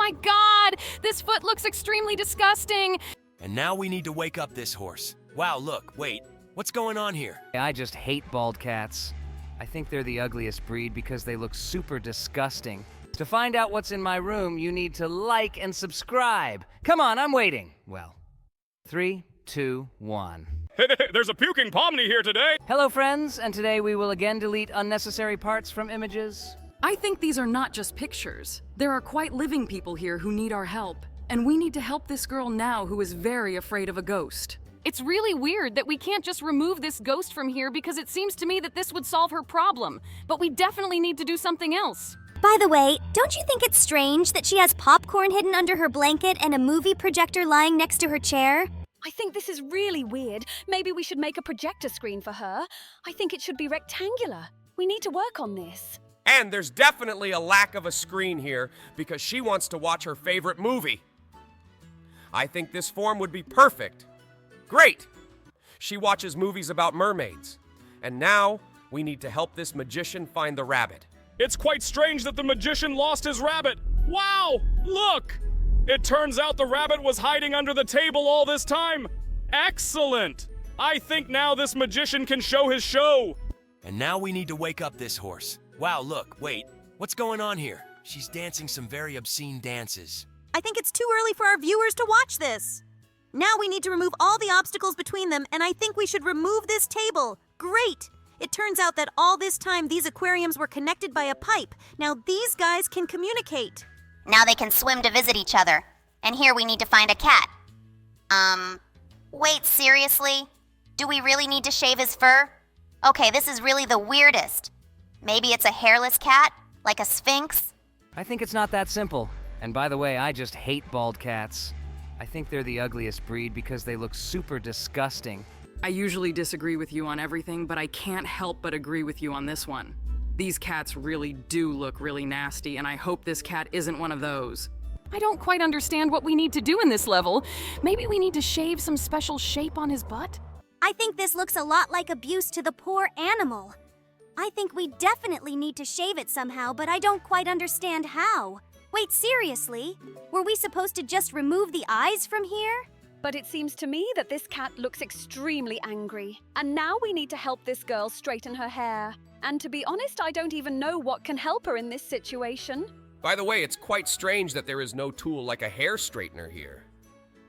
my god! This foot looks extremely disgusting! And now we need to wake up this horse. Wow, look, wait. What's going on here? I just hate bald cats. I think they're the ugliest breed because they look super disgusting. To find out what's in my room, you need to like and subscribe. Come on, I'm waiting. Well, 3, 2, 1. There's a puking pomni here today! Hello, friends, and today we will again delete unnecessary parts from images. I think these are not just pictures. There are quite living people here who need our help. And we need to help this girl now who is very afraid of a ghost. It's really weird that we can't just remove this ghost from here because it seems to me that this would solve her problem. But we definitely need to do something else. By the way, don't you think it's strange that she has popcorn hidden under her blanket and a movie projector lying next to her chair? I think this is really weird. Maybe we should make a projector screen for her. I think it should be rectangular. We need to work on this. And there's definitely a lack of a screen here because she wants to watch her favorite movie. I think this form would be perfect. Great! She watches movies about mermaids. And now, we need to help this magician find the rabbit. It's quite strange that the magician lost his rabbit. Wow! Look! It turns out the rabbit was hiding under the table all this time. Excellent! I think now this magician can show his show. And now we need to wake up this horse. Wow, look, wait. What's going on here? She's dancing some very obscene dances. I think it's too early for our viewers to watch this. Now we need to remove all the obstacles between them, and I think we should remove this table. Great! It turns out that all this time these aquariums were connected by a pipe. Now these guys can communicate. Now they can swim to visit each other. And here we need to find a cat. Wait, seriously? Do we really need to shave his fur? Okay, this is really the weirdest. Maybe it's a hairless cat? Like a sphinx? I think it's not that simple. And by the way, I just hate bald cats. I think they're the ugliest breed because they look super disgusting. I usually disagree with you on everything, but I can't help but agree with you on this one. These cats really do look really nasty, and I hope this cat isn't one of those. I don't quite understand what we need to do in this level. Maybe we need to shave some special shape on his butt? I think this looks a lot like abuse to the poor animal. I think we definitely need to shave it somehow, but I don't quite understand how. Wait, seriously? Were we supposed to just remove the eyes from here? But it seems to me that this cat looks extremely angry. And now we need to help this girl straighten her hair. And to be honest, I don't even know what can help her in this situation. By the way, it's quite strange that there is no tool like a hair straightener here.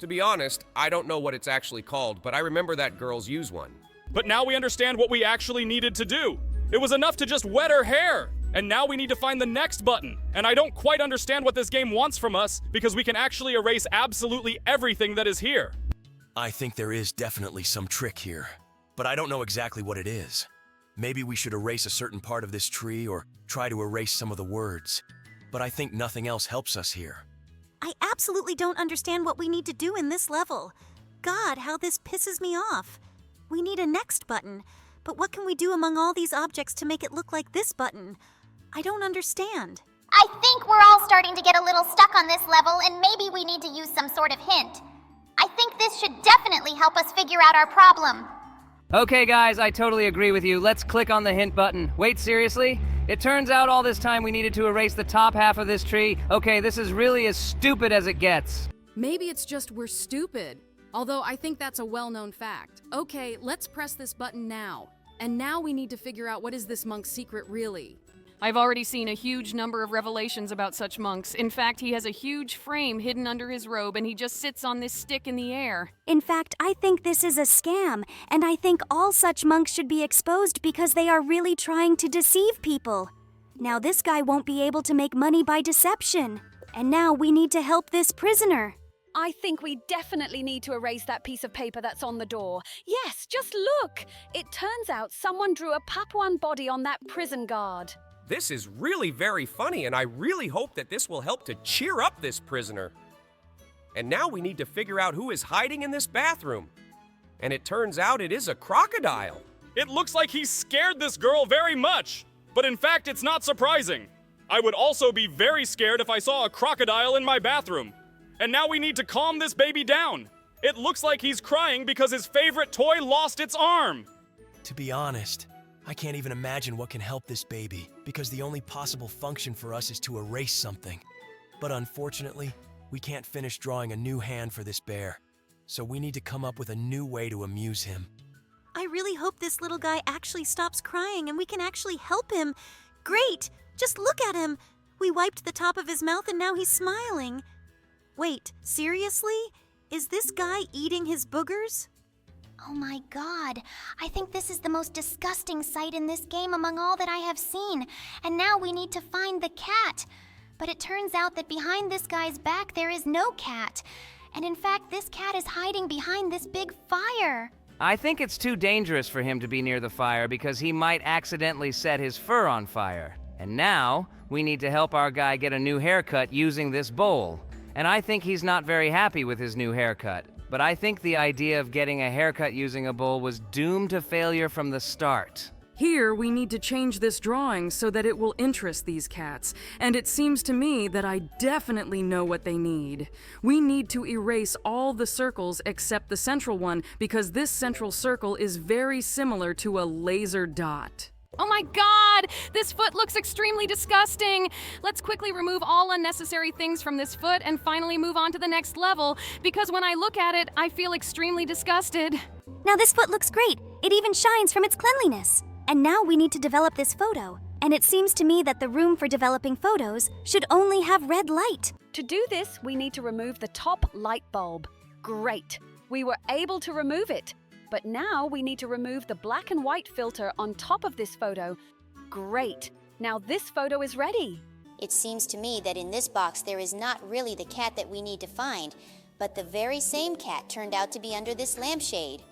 To be honest, I don't know what it's actually called, but I remember that girls use one. But now we understand what we actually needed to do. It was enough to just wet her hair. And now we need to find the next button. And I don't quite understand what this game wants from us because we can actually erase absolutely everything that is here. I think there is definitely some trick here, but I don't know exactly what it is. Maybe we should erase a certain part of this tree or try to erase some of the words. But I think nothing else helps us here. I absolutely don't understand what we need to do in this level. God, how this pisses me off. We need a next button, but what can we do among all these objects to make it look like this button? I don't understand. I think we're all starting to get a little stuck on this level, and maybe we need to use some sort of hint. I think this should definitely help us figure out our problem. Okay, guys, I totally agree with you. Let's click on the hint button. Wait, seriously? It turns out all this time we needed to erase the top half of this tree. Okay, this is really as stupid as it gets. Maybe it's just we're stupid. Although I think that's a well-known fact. Okay, let's press this button now. And now we need to figure out what is this monk's secret really. I've already seen a huge number of revelations about such monks. In fact, he has a huge frame hidden under his robe and he just sits on this stick in the air. In fact, I think this is a scam, and I think all such monks should be exposed because they are really trying to deceive people. Now this guy won't be able to make money by deception. And now we need to help this prisoner. I think we definitely need to erase that piece of paper that's on the door. Yes, just look! It turns out someone drew a Papuan body on that prison guard. This is really very funny, and I really hope that this will help to cheer up this prisoner. And now we need to figure out who is hiding in this bathroom. And it turns out it is a crocodile. It looks like he scared this girl very much. But in fact, it's not surprising. I would also be very scared if I saw a crocodile in my bathroom. And now we need to calm this baby down. It looks like he's crying because his favorite toy lost its arm. To be honest, I can't even imagine what can help this baby, because the only possible function for us is to erase something. But unfortunately, we can't finish drawing a new hand for this bear. So we need to come up with a new way to amuse him. I really hope this little guy actually stops crying and we can actually help him. Great! Just look at him! We wiped the top of his mouth and now he's smiling. Wait, seriously? Is this guy eating his boogers? Oh my god, I think this is the most disgusting sight in this game among all that I have seen. And now we need to find the cat. But it turns out that behind this guy's back there is no cat. And in fact, this cat is hiding behind this big fire. I think it's too dangerous for him to be near the fire because he might accidentally set his fur on fire. And now, we need to help our guy get a new haircut using this bowl. And I think he's not very happy with his new haircut. But I think the idea of getting a haircut using a bowl was doomed to failure from the start. Here, we need to change this drawing so that it will interest these cats, and it seems to me that I definitely know what they need. We need to erase all the circles except the central one, because this central circle is very similar to a laser dot. Oh my god! This foot looks extremely disgusting! Let's quickly remove all unnecessary things from this foot and finally move on to the next level, because when I look at it, I feel extremely disgusted. Now this foot looks great. It even shines from its cleanliness. And now we need to develop this photo. And it seems to me that the room for developing photos should only have red light. To do this, we need to remove the top light bulb. Great. We were able to remove it. But now we need to remove the black and white filter on top of this photo. Great. Now this photo is ready. It seems to me that in this box there is not really the cat that we need to find, but the very same cat turned out to be under this lampshade.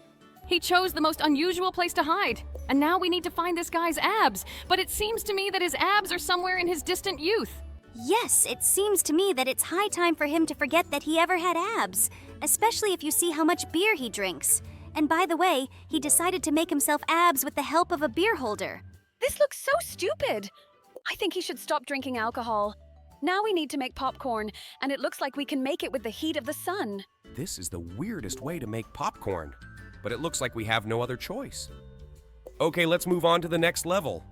He chose the most unusual place to hide. And now we need to find this guy's abs. But it seems to me that his abs are somewhere in his distant youth. Yes, it seems to me that it's high time for him to forget that he ever had abs, especially if you see how much beer he drinks. And by the way, he decided to make himself abs with the help of a beer holder. This looks so stupid. I think he should stop drinking alcohol. Now we need to make popcorn, and it looks like we can make it with the heat of the sun. This is the weirdest way to make popcorn, but it looks like we have no other choice. Okay, let's move on to the next level.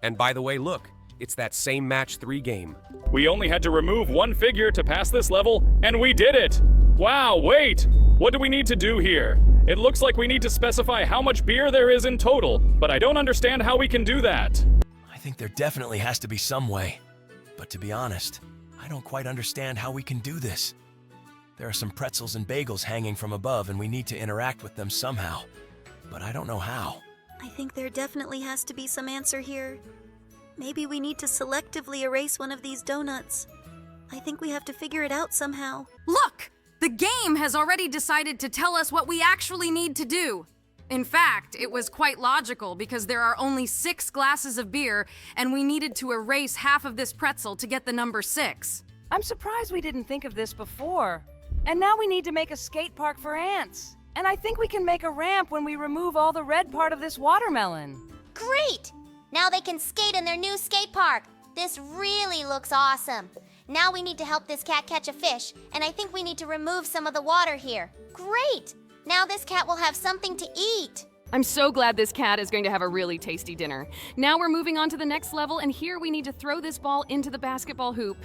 And by the way, look, it's that same match 3 game. We only had to remove one figure to pass this level, and we did it! Wow, wait! What do we need to do here? It looks like we need to specify how much beer there is in total, but I don't understand how we can do that. I think there definitely has to be some way. But to be honest, I don't quite understand how we can do this. There are some pretzels and bagels hanging from above, and we need to interact with them somehow. But I don't know how. I think there definitely has to be some answer here. Maybe we need to selectively erase one of these donuts. I think we have to figure it out somehow. Look! The game has already decided to tell us what we actually need to do. In fact, it was quite logical because there are only 6 glasses of beer, and we needed to erase half of this pretzel to get the number 6. I'm surprised we didn't think of this before. And now we need to make a skate park for ants. And I think we can make a ramp when we remove all the red part of this watermelon. Great! Now they can skate in their new skate park. This really looks awesome. Now we need to help this cat catch a fish, and I think we need to remove some of the water here. Great! Now this cat will have something to eat. I'm so glad this cat is going to have a really tasty dinner. Now we're moving on to the next level, and here we need to throw this ball into the basketball hoop.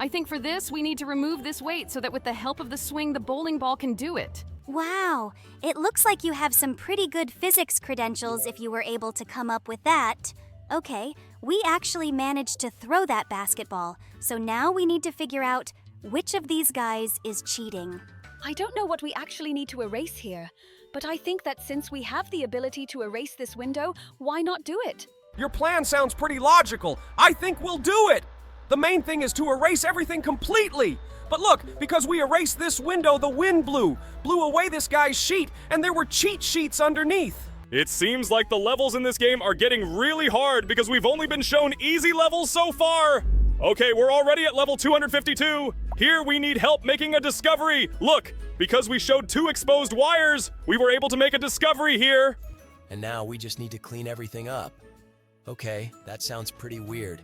I think for this, we need to remove this weight so that with the help of the swing, the bowling ball can do it. Wow, it looks like you have some pretty good physics credentials if you were able to come up with that. Okay, we actually managed to throw that basketball, so now we need to figure out which of these guys is cheating. I don't know what we actually need to erase here, but I think that since we have the ability to erase this window, why not do it? Your plan sounds pretty logical. I think we'll do it. The main thing is to erase everything completely. But look, because we erased this window, the wind blew away this guy's sheet, and there were cheat sheets underneath. It seems like the levels in this game are getting really hard because we've only been shown easy levels so far. Okay, we're already at level 252. Here we need help making a discovery. Look, because we showed 2 exposed wires, we were able to make a discovery here. And now we just need to clean everything up. Okay, that sounds pretty weird.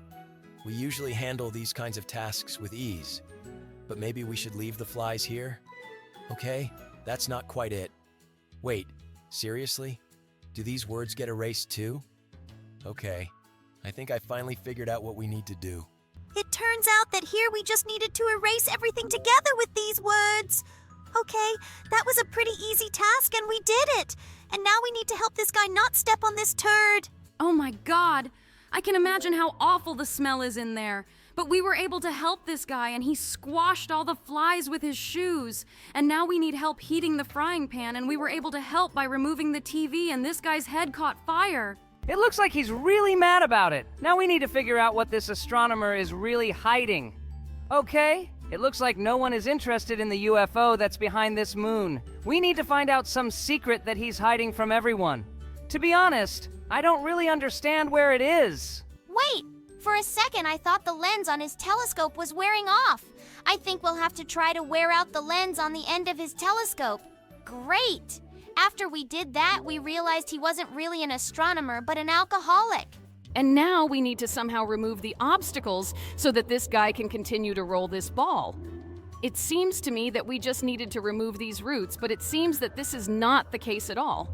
We usually handle these kinds of tasks with ease. But maybe we should leave the flies here? Okay, that's not quite it. Wait, seriously? Do these words get erased too? Okay, I think I finally figured out what we need to do. It turns out that here we just needed to erase everything together with these words. Okay, that was a pretty easy task and we did it. And now we need to help this guy not step on this turd. Oh my God! I can imagine how awful the smell is in there. But we were able to help this guy and he squashed all the flies with his shoes. And now we need help heating the frying pan and we were able to help by removing the TV and this guy's head caught fire. It looks like he's really mad about it. Now we need to figure out what this astronomer is really hiding. Okay, it looks like no one is interested in the UFO that's behind this moon. We need to find out some secret that he's hiding from everyone. To be honest, I don't really understand where it is. Wait! For a second, I thought the lens on his telescope was wearing off. I think we'll have to try to wear out the lens on the end of his telescope. Great! After we did that, we realized he wasn't really an astronomer, but an alcoholic. And now we need to somehow remove the obstacles so that this guy can continue to roll this ball. It seems to me that we just needed to remove these roots, but it seems that this is not the case at all.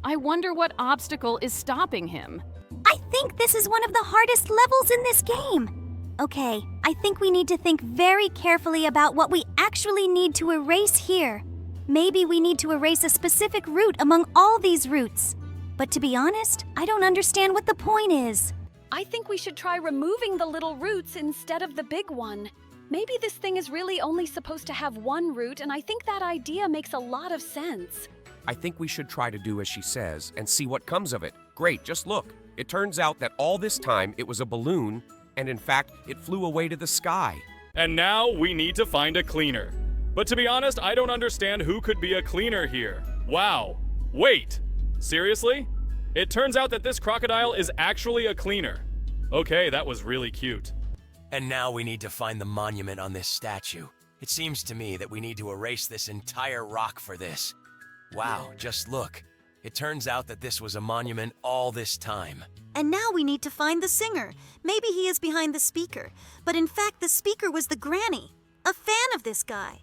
I wonder what obstacle is stopping him. I think this is one of the hardest levels in this game. Okay, I think we need to think very carefully about what we actually need to erase here. Maybe we need to erase a specific root among all these roots. But to be honest, I don't understand what the point is. I think we should try removing the little roots instead of the big one. Maybe this thing is really only supposed to have one root, and I think that idea makes a lot of sense. I think we should try to do as she says and see what comes of it. Great, just look. It turns out that all this time it was a balloon, and in fact, it flew away to the sky. And now we need to find a cleaner. But to be honest, I don't understand who could be a cleaner here. Wow. Wait. Seriously? It turns out that this crocodile is actually a cleaner. Okay, that was really cute. And now we need to find the monument on this statue. It seems to me that we need to erase this entire rock for this. Wow, just look. It turns out that this was a monument all this time. And now we need to find the singer. Maybe he is behind the speaker. But in fact, the speaker was the granny, a fan of this guy.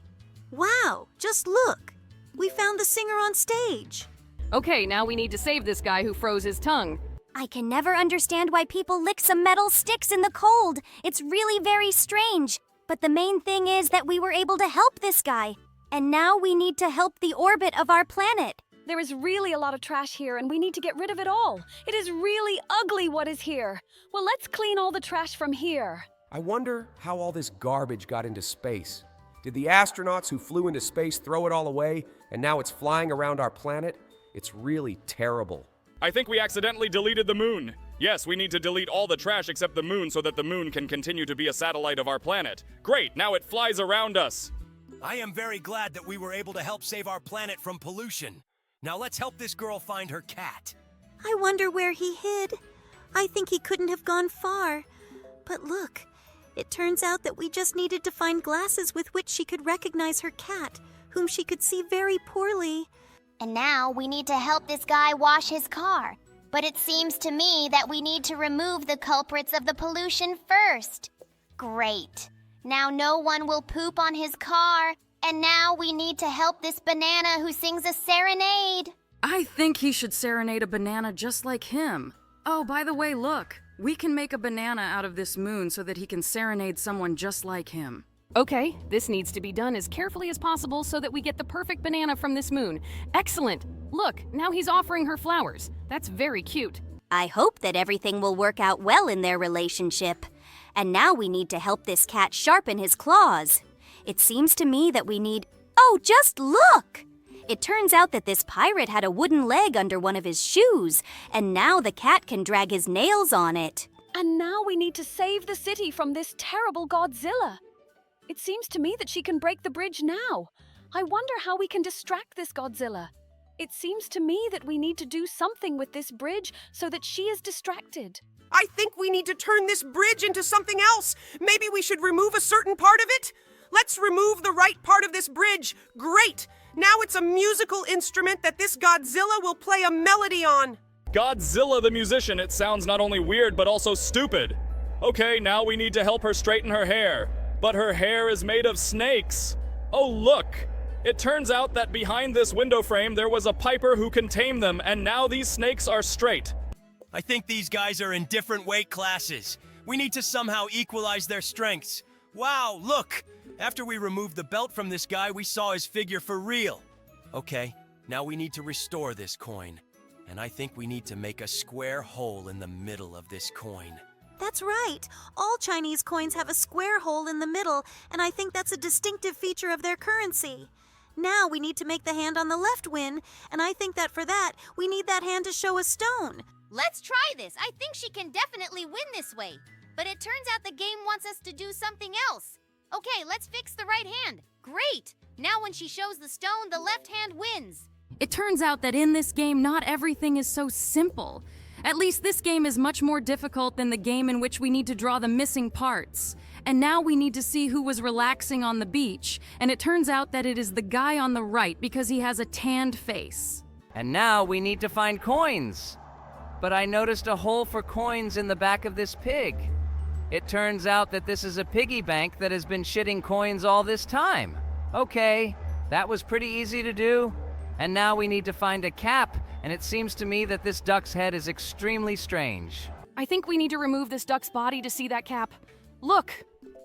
Wow, just look. We found the singer on stage. Okay, now we need to save this guy who froze his tongue. I can never understand why people lick some metal sticks in the cold. It's really very strange. But the main thing is that we were able to help this guy. And now we need to help the orbit of our planet. There is really a lot of trash here, and we need to get rid of it all. It is really ugly what is here. Well, let's clean all the trash from here. I wonder how all this garbage got into space. Did the astronauts who flew into space throw it all away, and now it's flying around our planet? It's really terrible. I think we accidentally deleted the moon. Yes, we need to delete all the trash except the moon so that the moon can continue to be a satellite of our planet. Great, now it flies around us. I am very glad that we were able to help save our planet from pollution. Now let's help this girl find her cat. I wonder where he hid. I think he couldn't have gone far. But look, it turns out that we just needed to find glasses with which she could recognize her cat, whom she could see very poorly. And now we need to help this guy wash his car. But it seems to me that we need to remove the culprits of the pollution first. Great. Now no one will poop on his car. And now we need to help this banana who sings a serenade. I think he should serenade a banana just like him. Oh, by the way, look. We can make a banana out of this moon so that he can serenade someone just like him. Okay, this needs to be done as carefully as possible so that we get the perfect banana from this moon. Excellent! Look, now he's offering her flowers. That's very cute. I hope that everything will work out well in their relationship. And now we need to help this cat sharpen his claws. It seems to me that we need... Oh, just look! It turns out that this pirate had a wooden leg under one of his shoes, and now the cat can drag his nails on it. And now we need to save the city from this terrible Godzilla. It seems to me that she can break the bridge now. I wonder how we can distract this Godzilla. It seems to me that we need to do something with this bridge so that she is distracted. I think we need to turn this bridge into something else. Maybe we should remove a certain part of it? Let's remove the right part of this bridge. Great! Now it's a musical instrument that this Godzilla will play a melody on. Godzilla the musician, it sounds not only weird but also stupid. Okay, now we need to help her straighten her hair. But her hair is made of snakes. Oh, look! It turns out that behind this window frame there was a piper who can tame them, and now these snakes are straight. I think these guys are in different weight classes. We need to somehow equalize their strengths. Wow, look! After we removed the belt from this guy, we saw his figure for real. Okay, now we need to restore this coin. And I think we need to make a square hole in the middle of this coin. That's right. All Chinese coins have a square hole in the middle, and I think that's a distinctive feature of their currency. Now we need to make the hand on the left win, and I think that for that, we need that hand to show a stone. Let's try this. I think she can definitely win this way. But it turns out the game wants us to do something else. Okay, let's fix the right hand. Great! Now when she shows the stone, the left hand wins. It turns out that in this game, not everything is so simple. At least this game is much more difficult than the game in which we need to draw the missing parts. And now we need to see who was relaxing on the beach, and it turns out that it is the guy on the right because he has a tanned face. And now we need to find coins. But I noticed a hole for coins in the back of this pig. It turns out that this is a piggy bank that has been shitting coins all this time. Okay, that was pretty easy to do. And now we need to find a cap, and it seems to me that this duck's head is extremely strange. I think we need to remove this duck's body to see that cap. Look!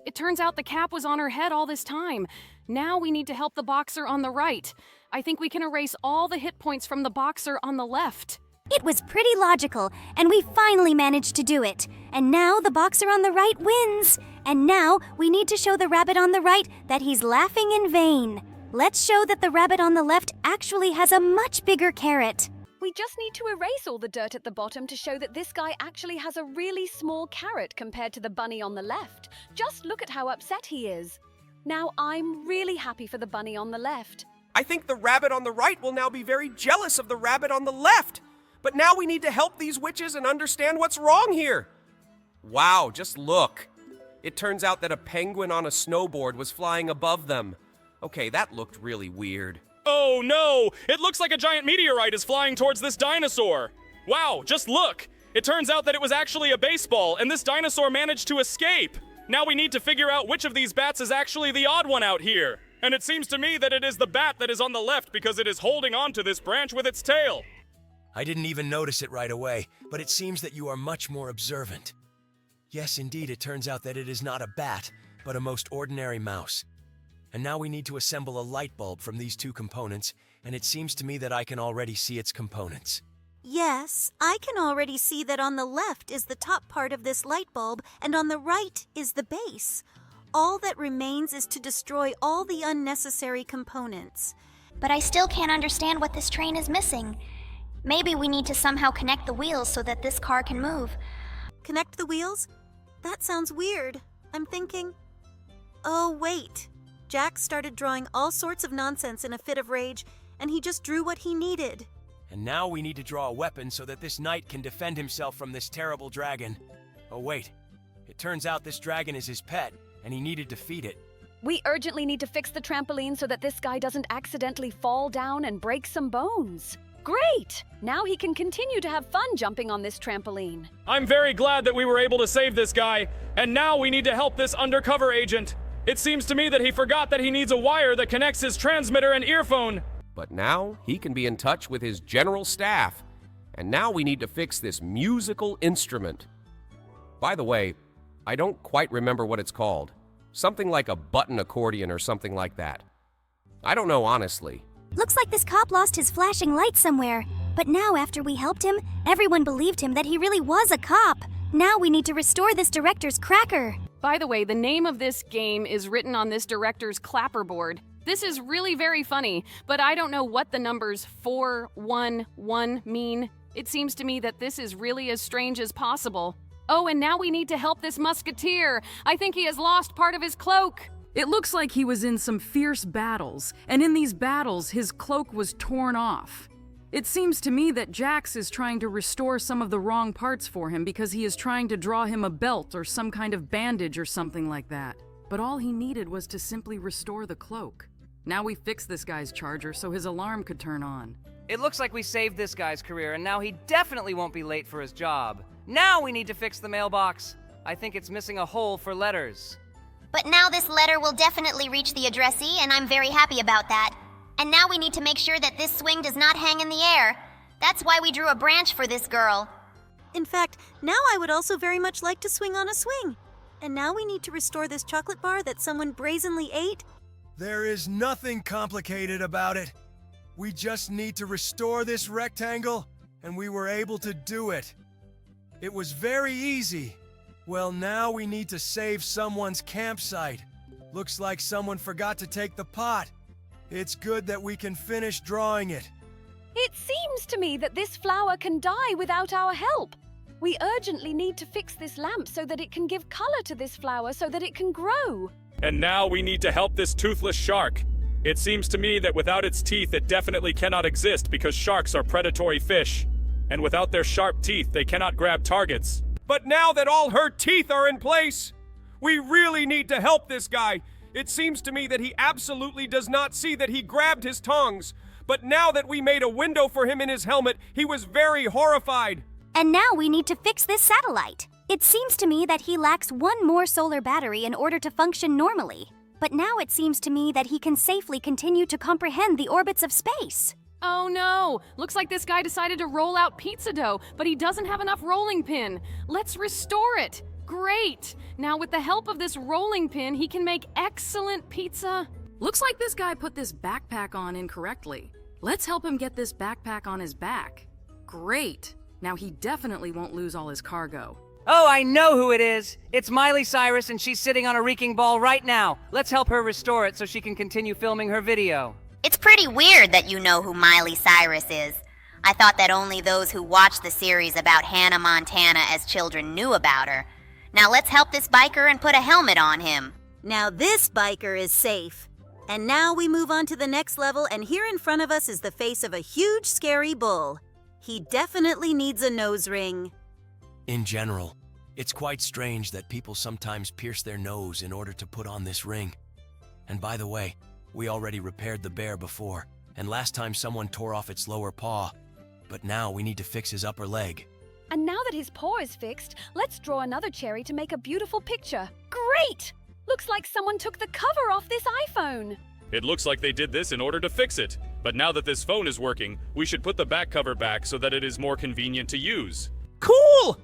It turns out the cap was on her head all this time. Now we need to help the boxer on the right. I think we can erase all the hit points from the boxer on the left. It was pretty logical, and we finally managed to do it. And now the boxer on the right wins. And now we need to show the rabbit on the right that he's laughing in vain. Let's show that the rabbit on the left actually has a much bigger carrot. We just need to erase all the dirt at the bottom to show that this guy actually has a really small carrot compared to the bunny on the left. Just look at how upset he is. Now I'm really happy for the bunny on the left. I think the rabbit on the right will now be very jealous of the rabbit on the left. But now we need to help these witches and understand what's wrong here. Wow, just look. It turns out that a penguin on a snowboard was flying above them. Okay, that looked really weird. Oh no! It looks like a giant meteorite is flying towards this dinosaur. Wow, just look! It turns out that it was actually a baseball, and this dinosaur managed to escape. Now we need to figure out which of these bats is actually the odd one out here. And it seems to me that it is the bat that is on the left because it is holding on to this branch with its tail. I didn't even notice it right away, but it seems that you are much more observant. Yes, indeed, it turns out that it is not a bat, but a most ordinary mouse. And now we need to assemble a light bulb from these two components, and it seems to me that I can already see its components. Yes, I can already see that on the left is the top part of this light bulb, and on the right is the base. All that remains is to destroy all the unnecessary components. But I still can't understand what this train is missing. Maybe we need to somehow connect the wheels so that this car can move. Connect the wheels? That sounds weird. I'm thinking... Oh, wait. Jack started drawing all sorts of nonsense in a fit of rage, and he just drew what he needed. And now we need to draw a weapon so that this knight can defend himself from this terrible dragon. Oh wait, it turns out this dragon is his pet, and he needed to feed it. We urgently need to fix the trampoline so that this guy doesn't accidentally fall down and break some bones. Great! Now he can continue to have fun jumping on this trampoline. I'm very glad that we were able to save this guy, and now we need to help this undercover agent. It seems to me that he forgot that he needs a wire that connects his transmitter and earphone. But now he can be in touch with his general staff. And now we need to fix this musical instrument. By the way, I don't quite remember what it's called. Something like a button accordion or something like that. I don't know, honestly. Looks like this cop lost his flashing light somewhere. But now, after we helped him, everyone believed him that he really was a cop. Now we need to restore this director's cracker. By the way, the name of this game is written on this director's clapperboard. This is really very funny, but I don't know what the numbers 411 mean. It seems to me that this is really as strange as possible. Oh, and now we need to help this musketeer. I think he has lost part of his cloak. It looks like he was in some fierce battles, and in these battles, his cloak was torn off. It seems to me that Jax is trying to restore some of the wrong parts for him because he is trying to draw him a belt or some kind of bandage or something like that. But all he needed was to simply restore the cloak. Now we fixed this guy's charger so his alarm could turn on. It looks like we saved this guy's career, and now he definitely won't be late for his job. Now we need to fix the mailbox. I think it's missing a hole for letters. But now this letter will definitely reach the addressee, and I'm very happy about that. And now we need to make sure that this swing does not hang in the air. That's why we drew a branch for this girl. In fact, now I would also very much like to swing on a swing. And now we need to restore this chocolate bar that someone brazenly ate. There is nothing complicated about it. We just need to restore this rectangle, and we were able to do it. It was very easy. Well, now we need to save someone's campsite. Looks like someone forgot to take the pot. It's good that we can finish drawing it. It seems to me that this flower can die without our help. We urgently need to fix this lamp so that it can give color to this flower so that it can grow. And now we need to help this toothless shark. It seems to me that without its teeth, it definitely cannot exist because sharks are predatory fish. And without their sharp teeth, they cannot grab targets. But now that all her teeth are in place, we really need to help this guy. It seems to me that he absolutely does not see that he grabbed his tongs. But now that we made a window for him in his helmet, he was very horrified. And now we need to fix this satellite. It seems to me that he lacks one more solar battery in order to function normally. But now it seems to me that he can safely continue to comprehend the orbits of space. Oh no! Looks like this guy decided to roll out pizza dough, but he doesn't have enough rolling pin. Let's restore it! Great! Now with the help of this rolling pin, he can make excellent pizza. Looks like this guy put this backpack on incorrectly. Let's help him get this backpack on his back. Great! Now he definitely won't lose all his cargo. Oh, I know who it is. It's Miley Cyrus, and she's sitting on a reeking ball right now. Let's help her restore it so she can continue filming her video. It's pretty weird that you know who Miley Cyrus is. I thought that only those who watched the series about Hannah Montana as children knew about her. Now let's help this biker and put a helmet on him. Now this biker is safe. And now we move on to the next level, and here in front of us is the face of a huge, scary bull. He definitely needs a nose ring. In general, it's quite strange that people sometimes pierce their nose in order to put on this ring. And by the way, we already repaired the bear before, and last time someone tore off its lower paw. But now we need to fix his upper leg. And now that his paw is fixed, let's draw another cherry to make a beautiful picture. Great! Looks like someone took the cover off this iPhone. It looks like they did this in order to fix it. But now that this phone is working, we should put the back cover back so that it is more convenient to use. Cool!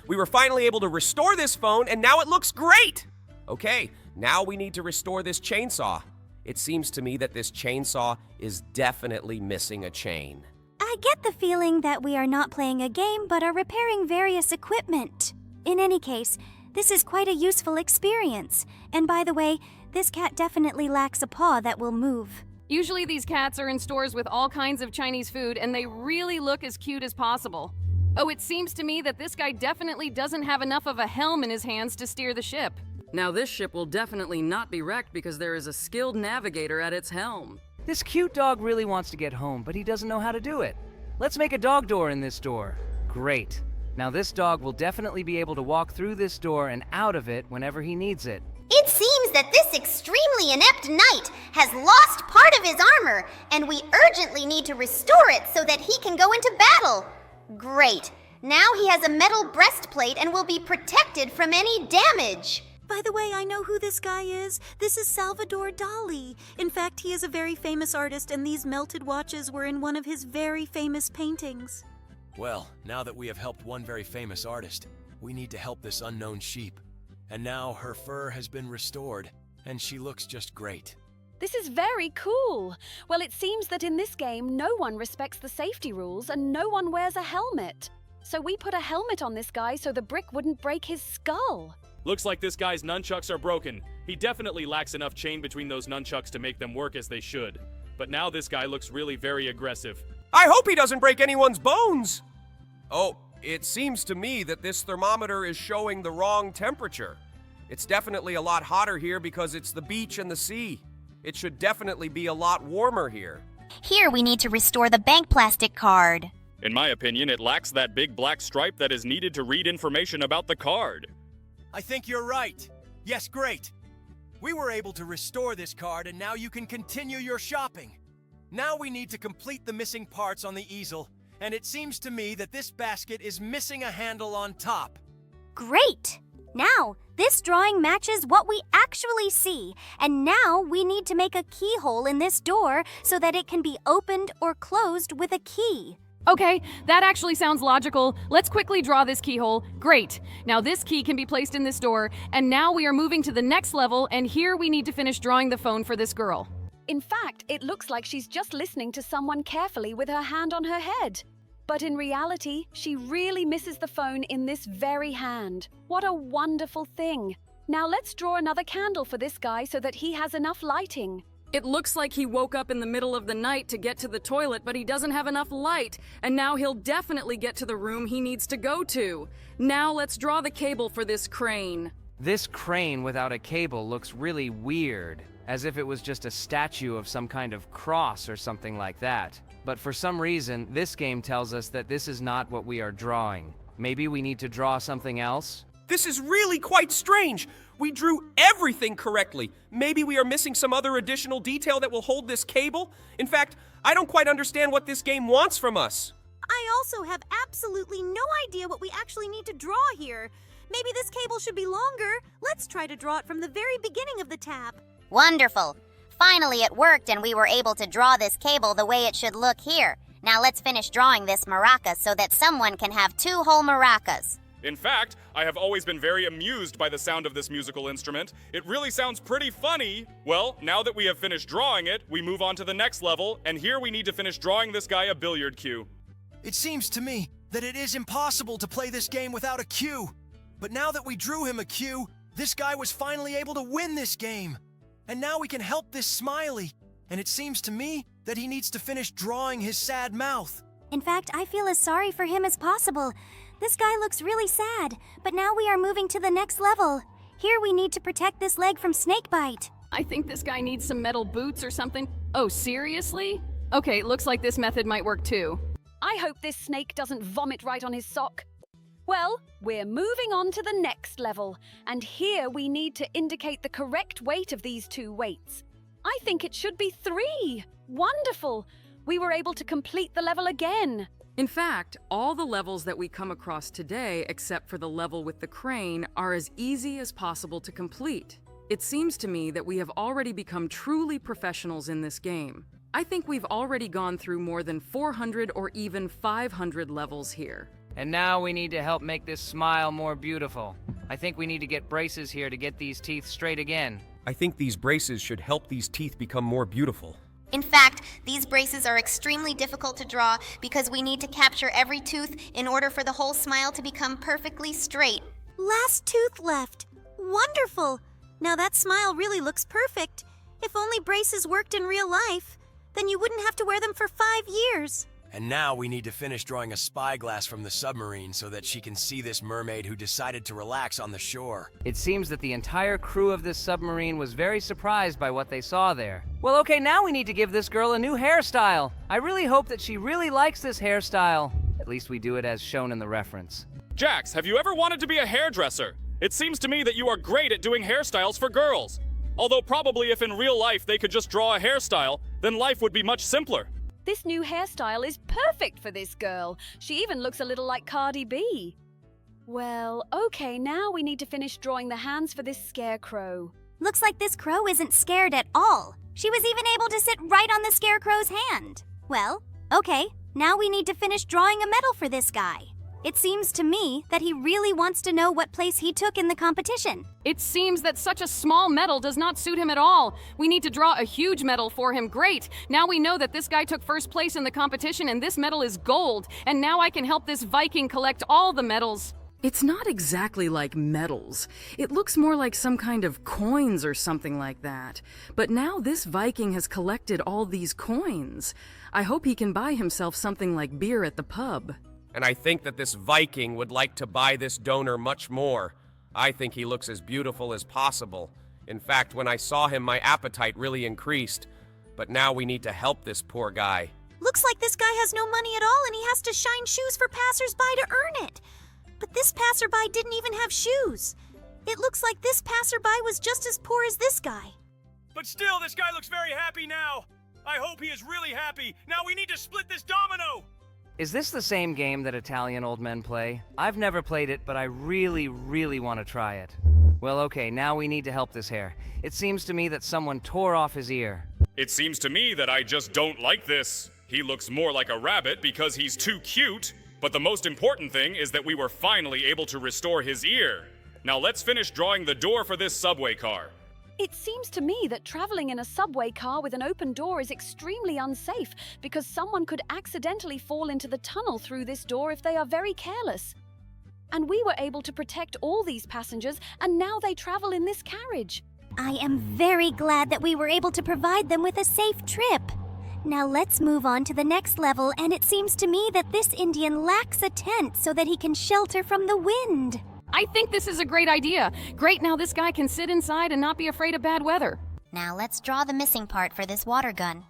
We were finally able to restore this phone, and now it looks great! Okay, now we need to restore this chainsaw. It seems to me that this chainsaw is definitely missing a chain. I get the feeling that we are not playing a game but are repairing various equipment. In any case, this is quite a useful experience. And by the way, this cat definitely lacks a paw that will move. Usually these cats are in stores with all kinds of Chinese food, and they really look as cute as possible. Oh, it seems to me that this guy definitely doesn't have enough of a helm in his hands to steer the ship. Now this ship will definitely not be wrecked because there is a skilled navigator at its helm. This cute dog really wants to get home, but he doesn't know how to do it. Let's make a dog door in this door. Great. Now this dog will definitely be able to walk through this door and out of it whenever he needs it. It seems that this extremely inept knight has lost part of his armor, and we urgently need to restore it so that he can go into battle. Great. Now he has a metal breastplate and will be protected from any damage. By the way, I know who this guy is. This is Salvador Dali. In fact, he is a very famous artist, and these melted watches were in one of his very famous paintings. Well, now that we have helped one very famous artist, we need to help this unknown sheep. And now her fur has been restored, and she looks just great. This is very cool. Well, it seems that in this game, no one respects the safety rules and no one wears a helmet. So we put a helmet on this guy so the brick wouldn't break his skull. Looks like this guy's nunchucks are broken. He definitely lacks enough chain between those nunchucks to make them work as they should. But now this guy looks really very aggressive. I hope he doesn't break anyone's bones! Oh, it seems to me that this thermometer is showing the wrong temperature. It's definitely a lot hotter here because it's the beach and the sea. It should definitely be a lot warmer here. Here we need to restore the bank plastic card. In my opinion, it lacks that big black stripe that is needed to read information about the card. I think you're right. Yes, great. We were able to restore this card, and now you can continue your shopping. Now we need to complete the missing parts on the easel, and it seems to me that this basket is missing a handle on top. Great! Now, this drawing matches what we actually see, and now we need to make a keyhole in this door so that it can be opened or closed with a key. Okay, that actually sounds logical. Let's quickly draw this keyhole. Great. Now this key can be placed in this door, and now we are moving to the next level, and here we need to finish drawing the phone for this girl. In fact, it looks like she's just listening to someone carefully with her hand on her head. But in reality, she really misses the phone in this very hand. What a wonderful thing. Now let's draw another candle for this guy so that he has enough lighting. It looks like he woke up in the middle of the night to get to the toilet, but he doesn't have enough light, and now he'll definitely get to the room he needs to go to. Now let's draw the cable for this crane. This crane without a cable looks really weird, as if it was just a statue of some kind of cross or something like that. But for some reason, this game tells us that this is not what we are drawing. Maybe we need to draw something else? This is really quite strange. We drew everything correctly. Maybe we are missing some other additional detail that will hold this cable? In fact, I don't quite understand what this game wants from us. I also have absolutely no idea what we actually need to draw here. Maybe this cable should be longer. Let's try to draw it from the very beginning of the tap. Wonderful. Finally it worked and we were able to draw this cable the way it should look here. Now let's finish drawing this maraca so that someone can have 2 whole maracas. In fact, I have always been very amused by the sound of this musical instrument. It really sounds pretty funny. Well, now that we have finished drawing it, we move on to the next level, and here we need to finish drawing this guy a billiard cue. It seems to me that it is impossible to play this game without a cue. But now that we drew him a cue, this guy was finally able to win this game. And now we can help this Smiley. And it seems to me that he needs to finish drawing his sad mouth. In fact, I feel as sorry for him as possible. This guy looks really sad, but now we are moving to the next level. Here we need to protect this leg from snakebite. I think this guy needs some metal boots or something. Oh, seriously? Okay, looks like this method might work too. I hope this snake doesn't vomit right on his sock. Well, we're moving on to the next level, and here we need to indicate the correct weight of these 2 weights. I think it should be 3. Wonderful! We were able to complete the level again. In fact, all the levels that we come across today, except for the level with the crane, are as easy as possible to complete. It seems to me that we have already become truly professionals in this game. I think we've already gone through more than 400 or even 500 levels here. And now we need to help make this smile more beautiful. I think we need to get braces here to get these teeth straight again. I think these braces should help these teeth become more beautiful. In fact, these braces are extremely difficult to draw because we need to capture every tooth in order for the whole smile to become perfectly straight. Last tooth left. Wonderful. Now that smile really looks perfect. If only braces worked in real life, then you wouldn't have to wear them for 5 years. And now we need to finish drawing a spyglass from the submarine so that she can see this mermaid who decided to relax on the shore. It seems that the entire crew of this submarine was very surprised by what they saw there. Well, okay, now we need to give this girl a new hairstyle. I really hope that she really likes this hairstyle. At least we do it as shown in the reference. Jax, have you ever wanted to be a hairdresser? It seems to me that you are great at doing hairstyles for girls. Although probably if in real life they could just draw a hairstyle, then life would be much simpler. This new hairstyle is perfect for this girl. She even looks a little like Cardi B. Well, okay, now we need to finish drawing the hands for this scarecrow. Looks like this crow isn't scared at all. She was even able to sit right on the scarecrow's hand. Well, okay, now we need to finish drawing a medal for this guy. It seems to me that he really wants to know what place he took in the competition. It seems that such a small medal does not suit him at all. We need to draw a huge medal for him. Great! Now we know that this guy took first place in the competition and this medal is gold. And now I can help this Viking collect all the medals. It's not exactly like medals. It looks more like some kind of coins or something like that. But now this Viking has collected all these coins. I hope he can buy himself something like beer at the pub. And I think that this Viking would like to buy this donor much more. I think he looks as beautiful as possible. In fact, when I saw him, my appetite really increased. But now we need to help this poor guy. Looks like this guy has no money at all and he has to shine shoes for passersby to earn it. But this passerby didn't even have shoes. It looks like this passerby was just as poor as this guy. But still, this guy looks very happy now. I hope he is really happy. Now we need to split this domino. Is this the same game that Italian old men play? I've never played it, but I really, really want to try it. Well, okay, now we need to help this hare. It seems to me that someone tore off his ear. It seems to me that I just don't like this. He looks more like a rabbit because he's too cute, but the most important thing is that we were finally able to restore his ear. Now let's finish drawing the door for this subway car. It seems to me that traveling in a subway car with an open door is extremely unsafe because someone could accidentally fall into the tunnel through this door if they are very careless. And we were able to protect all these passengers, and now they travel in this carriage. I am very glad that we were able to provide them with a safe trip. Now let's move on to the next level, and it seems to me that this Indian lacks a tent so that he can shelter from the wind. I think this is a great idea. Great, now this guy can sit inside and not be afraid of bad weather. Now let's draw the missing part for this water gun.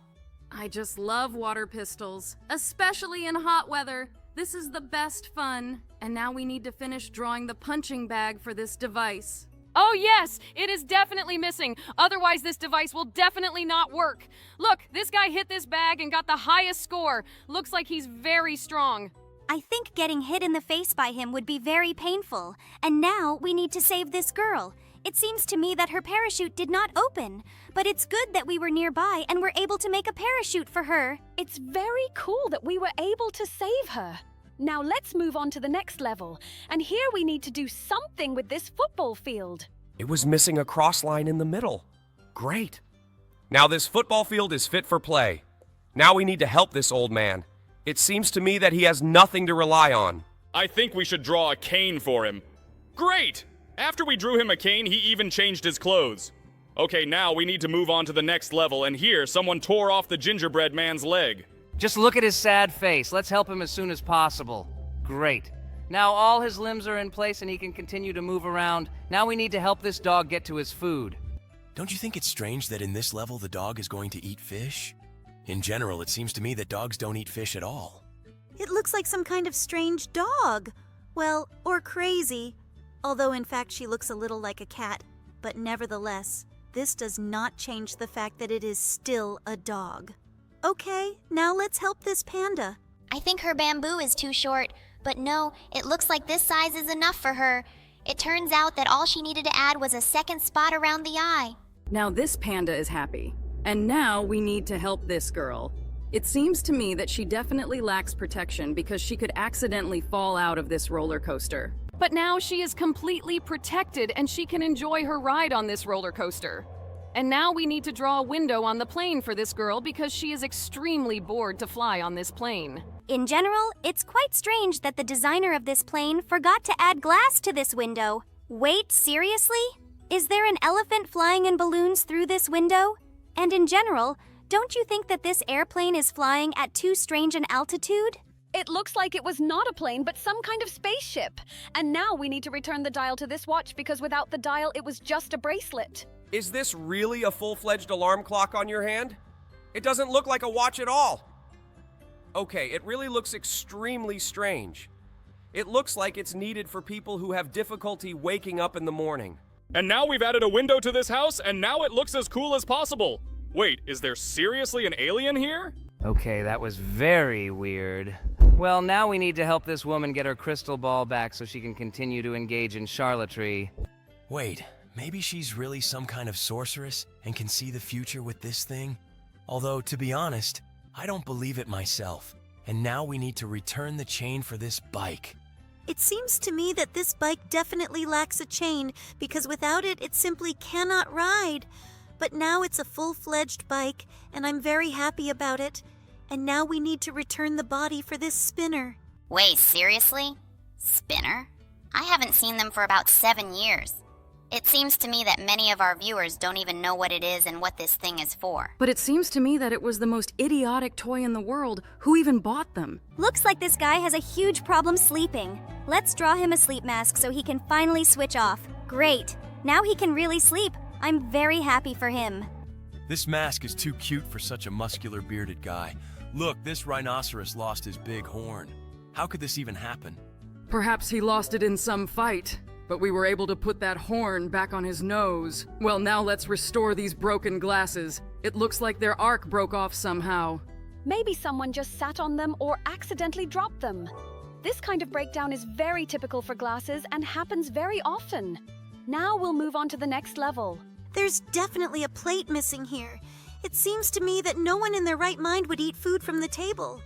I just love water pistols, especially in hot weather. This is the best fun. And now we need to finish drawing the punching bag for this device. Oh yes, it is definitely missing. Otherwise this device will definitely not work. Look, this guy hit this bag and got the highest score. Looks like he's very strong. I think getting hit in the face by him would be very painful. And now we need to save this girl. It seems to me that her parachute did not open, but it's good that we were nearby and were able to make a parachute for her. It's very cool that we were able to save her. Now let's move on to the next level. And here we need to do something with this football field. It was missing a cross line in the middle. Great. Now this football field is fit for play. Now we need to help this old man. It seems to me that he has nothing to rely on. I think we should draw a cane for him. Great! After we drew him a cane, he even changed his clothes. Okay, now we need to move on to the next level, and here someone tore off the gingerbread man's leg. Just look at his sad face. Let's help him as soon as possible. Great. Now all his limbs are in place and he can continue to move around. Now we need to help this dog get to his food. Don't you think it's strange that in this level the dog is going to eat fish? In general, it seems to me that dogs don't eat fish at all. It looks like some kind of strange dog. Well, or crazy. Although in fact she looks a little like a cat. But nevertheless, this does not change the fact that it is still a dog. Okay, now let's help this panda. I think her bamboo is too short, but no, it looks like this size is enough for her. It turns out that all she needed to add was a second spot around the eye. Now this panda is happy. And now we need to help this girl. It seems to me that she definitely lacks protection because she could accidentally fall out of this roller coaster. But now she is completely protected and she can enjoy her ride on this roller coaster. And now we need to draw a window on the plane for this girl because she is extremely bored to fly on this plane. In general, it's quite strange that the designer of this plane forgot to add glass to this window. Wait, seriously? Is there an elephant flying in balloons through this window? And in general, don't you think that this airplane is flying at too strange an altitude? It looks like it was not a plane, but some kind of spaceship. And now we need to return the dial to this watch because without the dial, it was just a bracelet. Is this really a full-fledged alarm clock on your hand? It doesn't look like a watch at all. Okay, it really looks extremely strange. It looks like it's needed for people who have difficulty waking up in the morning. And now we've added a window to this house, and now it looks as cool as possible. Wait, is there seriously an alien here? Okay, that was very weird. Well, now we need to help this woman get her crystal ball back so she can continue to engage in charlatanry. Wait, maybe she's really some kind of sorceress and can see the future with this thing? Although, to be honest, I don't believe it myself. And now we need to return the chain for this bike. It seems to me that this bike definitely lacks a chain because without it, it simply cannot ride. But now it's a full-fledged bike, and I'm very happy about it. And now we need to return the body for this spinner. Wait, seriously? Spinner? I haven't seen them for about 7 years. It seems to me that many of our viewers don't even know what it is and what this thing is for. But it seems to me that it was the most idiotic toy in the world. Who even bought them? Looks like this guy has a huge problem sleeping. Let's draw him a sleep mask so he can finally switch off. Great. Now he can really sleep. I'm very happy for him. This mask is too cute for such a muscular bearded guy. Look, this rhinoceros lost his big horn. How could this even happen? Perhaps he lost it in some fight, but we were able to put that horn back on his nose. Well, now let's restore these broken glasses. It looks like their arc broke off somehow. Maybe someone just sat on them or accidentally dropped them. This kind of breakdown is very typical for glasses and happens very often. Now we'll move on to the next level. There's definitely a plate missing here. It seems to me that no one in their right mind would eat food from the table.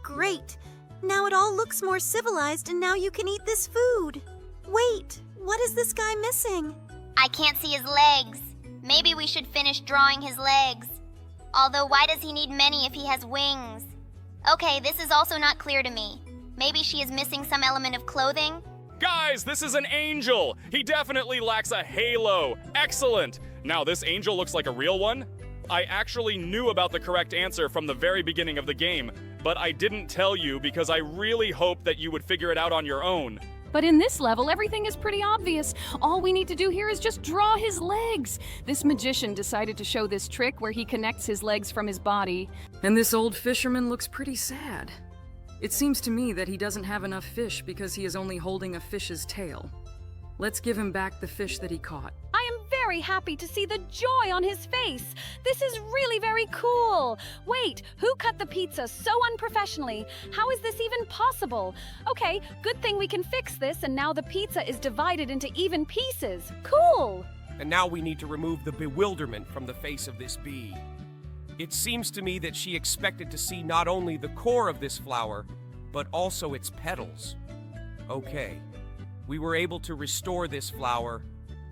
Great. Now it all looks more civilized and now you can eat this food. Wait, what is this guy missing? I can't see his legs. Maybe we should finish drawing his legs. Although, why does he need many if he has wings? Okay, this is also not clear to me. Maybe she is missing some element of clothing? Guys, this is an angel! He definitely lacks a halo. Excellent! Now, this angel looks like a real one? I actually knew about the correct answer from the very beginning of the game, but I didn't tell you because I really hoped that you would figure it out on your own. But in this level, everything is pretty obvious. All we need to do here is just draw his legs. This magician decided to show this trick where he connects his legs from his body. And this old fisherman looks pretty sad. It seems to me that he doesn't have enough fish because he is only holding a fish's tail. Let's give him back the fish that he caught. I am very happy to see the joy on his face. This is really very cool. Wait, who cut the pizza so unprofessionally? How is this even possible? Okay, good thing we can fix this, and now the pizza is divided into even pieces. Cool! And now we need to remove the bewilderment from the face of this bee. It seems to me that she expected to see not only the core of this flower, but also its petals. Okay, we were able to restore this flower,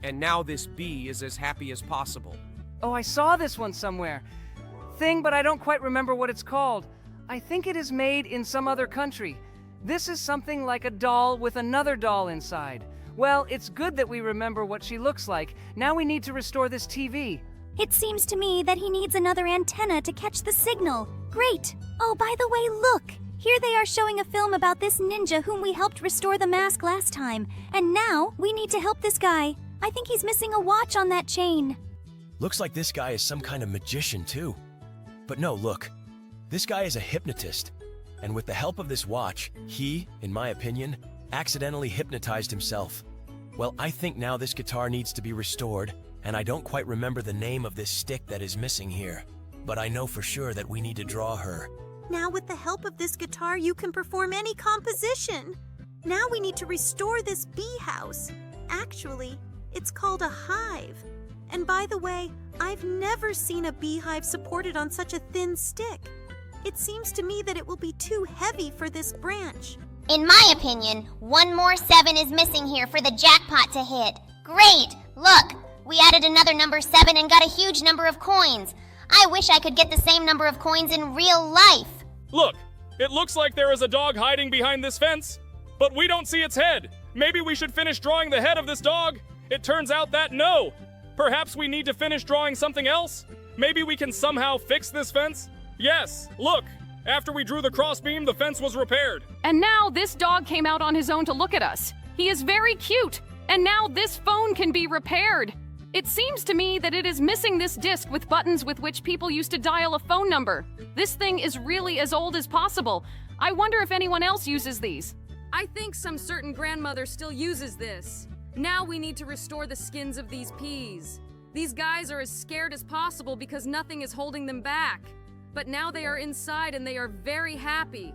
and now this bee is as happy as possible. Oh, I saw this one somewhere. But I don't quite remember what it's called. I think it is made in some other country. This is something like a doll with another doll inside. Well, it's good that we remember what she looks like. Now we need to restore this TV. It seems to me that he needs another antenna to catch the signal. Great! Oh, by the way, look! Here they are showing a film about this ninja whom we helped restore the mask last time. And now, we need to help this guy. I think he's missing a watch on that chain. Looks like this guy is some kind of magician, too. But no, look. This guy is a hypnotist. And with the help of this watch, he, in my opinion, accidentally hypnotized himself. Well, I think now this guitar needs to be restored, and I don't quite remember the name of this stick that is missing here. But I know for sure that we need to draw her. Now with the help of this guitar, you can perform any composition. Now we need to restore this bee house. Actually, it's called a hive. And by the way, I've never seen a beehive supported on such a thin stick. It seems to me that it will be too heavy for this branch. In my opinion, one more 7 is missing here for the jackpot to hit. Great! Look, we added another number 7 and got a huge number of coins. I wish I could get the same number of coins in real life. Look, it looks like there is a dog hiding behind this fence, but we don't see its head. Maybe we should finish drawing the head of this dog? It turns out that no. Perhaps we need to finish drawing something else? Maybe we can somehow fix this fence? Yes, look, after we drew the crossbeam, the fence was repaired. And now this dog came out on his own to look at us. He is very cute. And now this phone can be repaired. It seems to me that it is missing this disc with buttons with which people used to dial a phone number. This thing is really as old as possible. I wonder if anyone else uses these. I think some certain grandmother still uses this. Now we need to restore the skins of these peas. These guys are as scared as possible because nothing is holding them back. But now they are inside and they are very happy.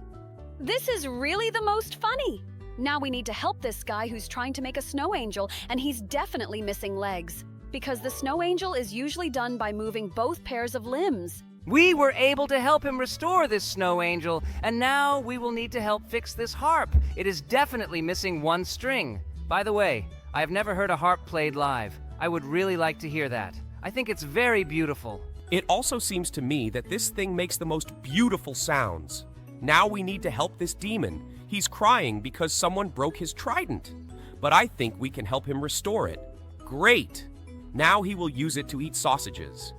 This is really the most funny. Now we need to help this guy who's trying to make a snow angel, and he's definitely missing legs. Because the snow angel is usually done by moving both pairs of limbs. We were able to help him restore this snow angel, and now we will need to help fix this harp. It is definitely missing one string. By the way, I have never heard a harp played live. I would really like to hear that. I think it's very beautiful. It also seems to me that this thing makes the most beautiful sounds. Now we need to help this demon. He's crying because someone broke his trident. But I think we can help him restore it. Great! Now he will use it to eat sausages.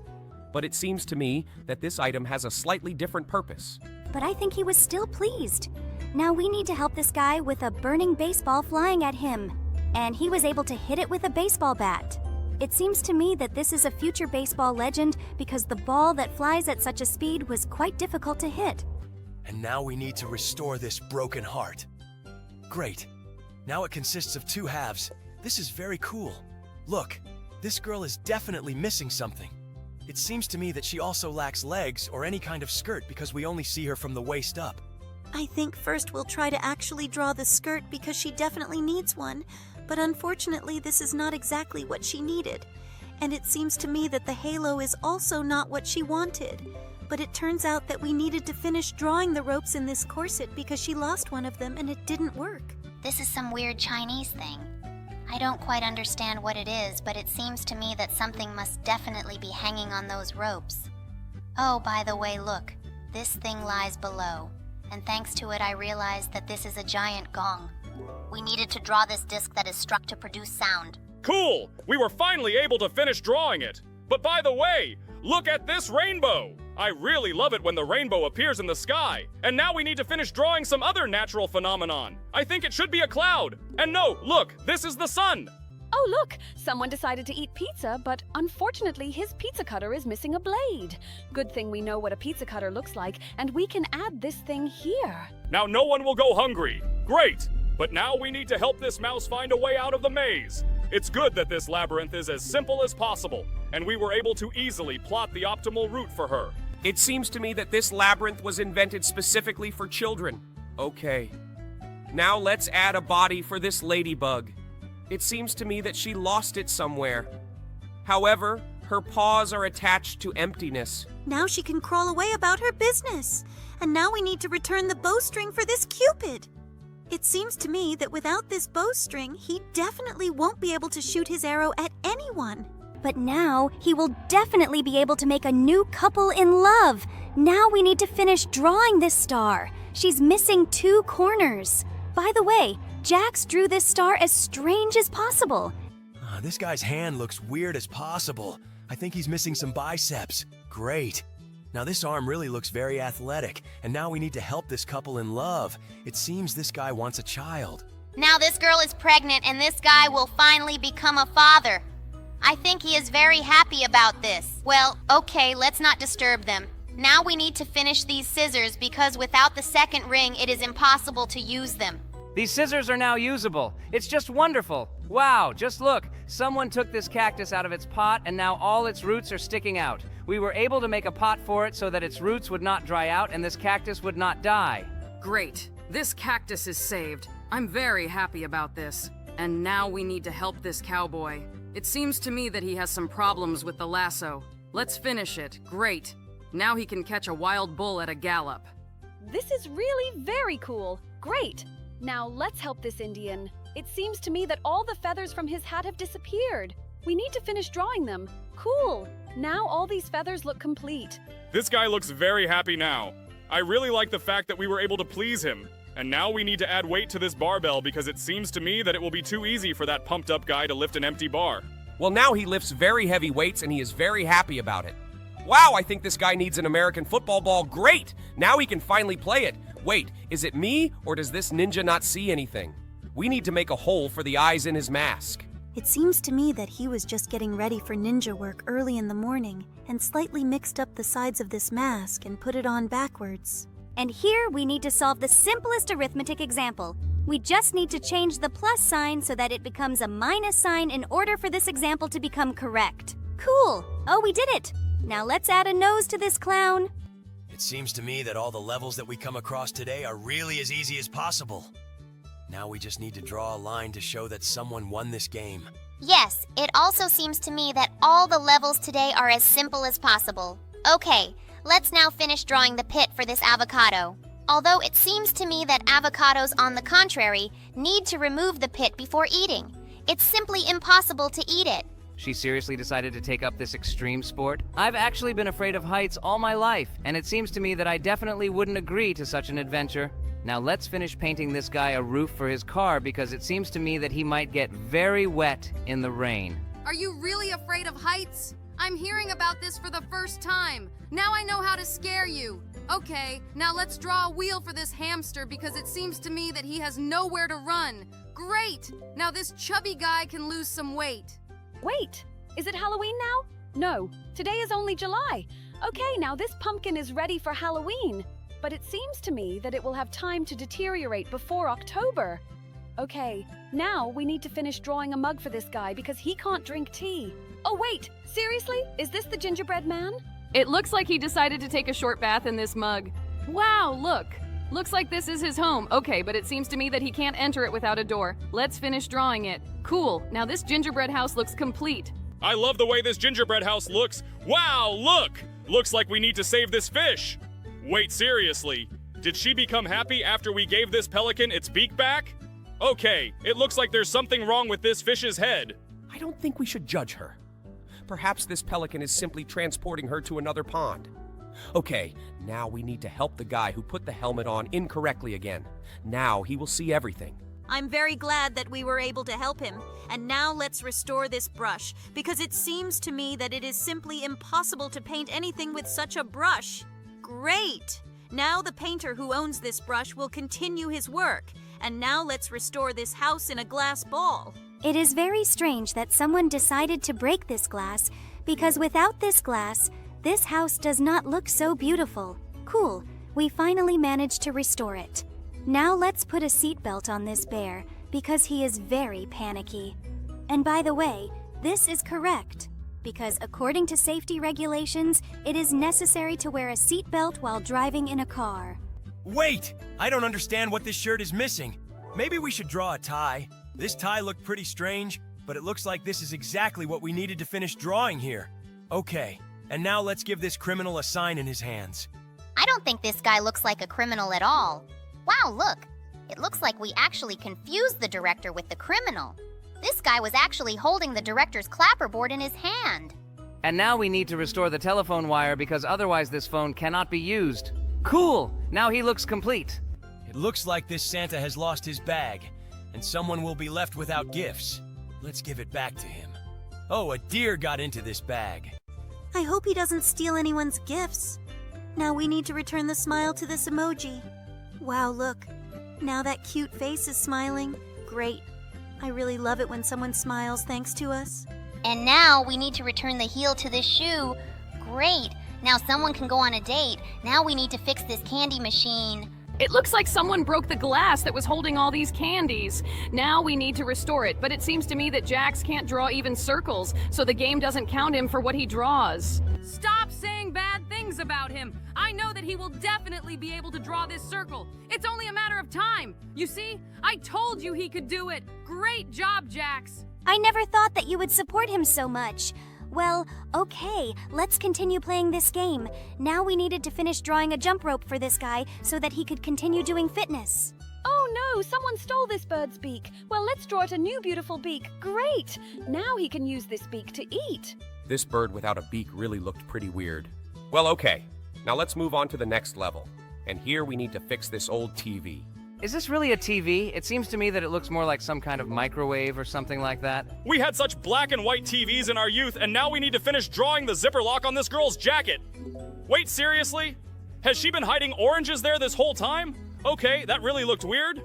But it seems to me that this item has a slightly different purpose. But I think he was still pleased. Now we need to help this guy with a burning baseball flying at him. And he was able to hit it with a baseball bat. It seems to me that this is a future baseball legend because the ball that flies at such a speed was quite difficult to hit. And now we need to restore this broken heart. Great. Now it consists of 2 halves. This is very cool. Look, this girl is definitely missing something. It seems to me that she also lacks legs or any kind of skirt because we only see her from the waist up. I think first we'll try to actually draw the skirt because she definitely needs one. But unfortunately, this is not exactly what she needed. And it seems to me that the halo is also not what she wanted. But it turns out that we needed to finish drawing the ropes in this corset because she lost one of them and it didn't work. This is some weird Chinese thing. I don't quite understand what it is, but it seems to me that something must definitely be hanging on those ropes. Oh, by the way, look. This thing lies below. And thanks to it, I realized that this is a giant gong. We needed to draw this disc that is struck to produce sound. Cool! We were finally able to finish drawing it. But by the way, look at this rainbow! I really love it when the rainbow appears in the sky. And now we need to finish drawing some other natural phenomenon. I think it should be a cloud. And no, look, this is the sun. Oh, look! Someone decided to eat pizza, but unfortunately his pizza cutter is missing a blade. Good thing we know what a pizza cutter looks like, and we can add this thing here. Now no one will go hungry. Great! But now we need to help this mouse find a way out of the maze. It's good that this labyrinth is as simple as possible, and we were able to easily plot the optimal route for her. It seems to me that this labyrinth was invented specifically for children. Okay. Now let's add a body for this ladybug. It seems to me that she lost it somewhere. However, her paws are attached to emptiness. Now she can crawl away about her business. And now we need to return the bowstring for this Cupid. It seems to me that without this bowstring, he definitely won't be able to shoot his arrow at anyone. But now he will definitely be able to make a new couple in love. Now we need to finish drawing this star. She's missing 2 corners. By the way, Jax drew this star as strange as possible. This guy's hand looks weird as possible. I think he's missing some biceps. Great. Now this arm really looks very athletic, and now we need to help this couple in love. It seems this guy wants a child. Now this girl is pregnant and this guy will finally become a father. I think he is very happy about this. Well, okay, let's not disturb them. Now we need to finish these scissors because without the second ring, it is impossible to use them. These scissors are now usable. It's just wonderful. Wow, just look. Someone took this cactus out of its pot and now all its roots are sticking out. We were able to make a pot for it so that its roots would not dry out and this cactus would not die. Great. This cactus is saved. I'm very happy about this. And now we need to help this cowboy. It seems to me that he has some problems with the lasso. Let's finish it. Great. Now he can catch a wild bull at a gallop. This is really very cool. Great. Now let's help this Indian. It seems to me that all the feathers from his hat have disappeared. We need to finish drawing them. Cool. Now all these feathers look complete. This guy looks very happy now. I really like the fact that we were able to please him. And now we need to add weight to this barbell because it seems to me that it will be too easy for that pumped up guy to lift an empty bar. Well, now he lifts very heavy weights and he is very happy about it. Wow, I think this guy needs an American football ball. Great! Now he can finally play it. Wait, is it me or does this ninja not see anything? We need to make a hole for the eyes in his mask. It seems to me that he was just getting ready for ninja work early in the morning and slightly mixed up the sides of this mask and put it on backwards. And here we need to solve the simplest arithmetic example. We just need to change the plus sign so that it becomes a minus sign in order for this example to become correct. Cool! Oh, we did it! Now let's add a nose to this clown. It seems to me that all the levels that we come across today are really as easy as possible. Now we just need to draw a line to show that someone won this game. Yes, it also seems to me that all the levels today are as simple as possible. Okay, let's now finish drawing the pit for this avocado. Although it seems to me that avocados, on the contrary, need to remove the pit before eating. It's simply impossible to eat it. She seriously decided to take up this extreme sport? I've actually been afraid of heights all my life, and it seems to me that I definitely wouldn't agree to such an adventure. Now let's finish painting this guy a roof for his car because it seems to me that he might get very wet in the rain. Are you really afraid of heights? I'm hearing about this for the first time. Now I know how to scare you. Okay, now let's draw a wheel for this hamster because it seems to me that he has nowhere to run. Great! Now this chubby guy can lose some weight. Wait, is it Halloween now? No, today is only July. Okay, now this pumpkin is ready for Halloween. But it seems to me that it will have time to deteriorate before October. Okay, now we need to finish drawing a mug for this guy because he can't drink tea. Oh wait, seriously? Is this the gingerbread man? It looks like he decided to take a short bath in this mug. Wow, look! Looks like this is his home. Okay, but it seems to me that he can't enter it without a door. Let's finish drawing it. Cool, now this gingerbread house looks complete. I love the way this gingerbread house looks. Wow, look! Looks like we need to save this fish. Wait, seriously? Did she become happy after we gave this pelican its beak back? Okay, it looks like there's something wrong with this fish's head. I don't think we should judge her. Perhaps this pelican is simply transporting her to another pond. Okay, now we need to help the guy who put the helmet on incorrectly again. Now he will see everything. I'm very glad that we were able to help him. And now let's restore this brush, because it seems to me that it is simply impossible to paint anything with such a brush. Great! Now the painter who owns this brush will continue his work. And now let's restore this house in a glass ball. It is very strange that someone decided to break this glass, because without this glass, this house does not look so beautiful. Cool, we finally managed to restore it. Now let's put a seatbelt on this bear, because he is very panicky. And by the way, this is correct, because according to safety regulations, it is necessary to wear a seatbelt while driving in a car. Wait! I don't understand what this shirt is missing. Maybe we should draw a tie. This tie looked pretty strange, but it looks like this is exactly what we needed to finish drawing here. Okay, and now let's give this criminal a sign in his hands. I don't think this guy looks like a criminal at all. Wow, look. It looks like we actually confused the director with the criminal. This guy was actually holding the director's clapperboard in his hand. And now we need to restore the telephone wire because otherwise this phone cannot be used. Cool! Now he looks complete. It looks like this Santa has lost his bag, and someone will be left without gifts. Let's give it back to him. Oh, a deer got into this bag. I hope he doesn't steal anyone's gifts. Now we need to return the smile to this emoji. Wow, look. Now that cute face is smiling. Great. I really love it when someone smiles thanks to us. And now we need to return the heel to this shoe. Great. Now someone can go on a date. Now we need to fix this candy machine. It looks like someone broke the glass that was holding all these candies. Now we need to restore it, but it seems to me that Jax can't draw even circles, so the game doesn't count him for what he draws. Stop saying bad things about him. I know that he will definitely be able to draw this circle. It's only a matter of time. You see, I told you he could do it. Great job, Jax. I never thought that you would support him so much. Well, okay, let's continue playing this game. Now we needed to finish drawing a jump rope for this guy so that he could continue doing fitness. Oh no, someone stole this bird's beak. Well, let's draw it a new beautiful beak. Great! Now he can use this beak to eat. This bird without a beak really looked pretty weird. Well, okay. Now let's move on to the next level. And here we need to fix this old TV. Is this really a TV? It seems to me that it looks more like some kind of microwave or something like that. We had such black and white TVs in our youth, and now we need to finish drawing the zipper lock on this girl's jacket. Wait, seriously? Has she been hiding oranges there this whole time? Okay, that really looked weird.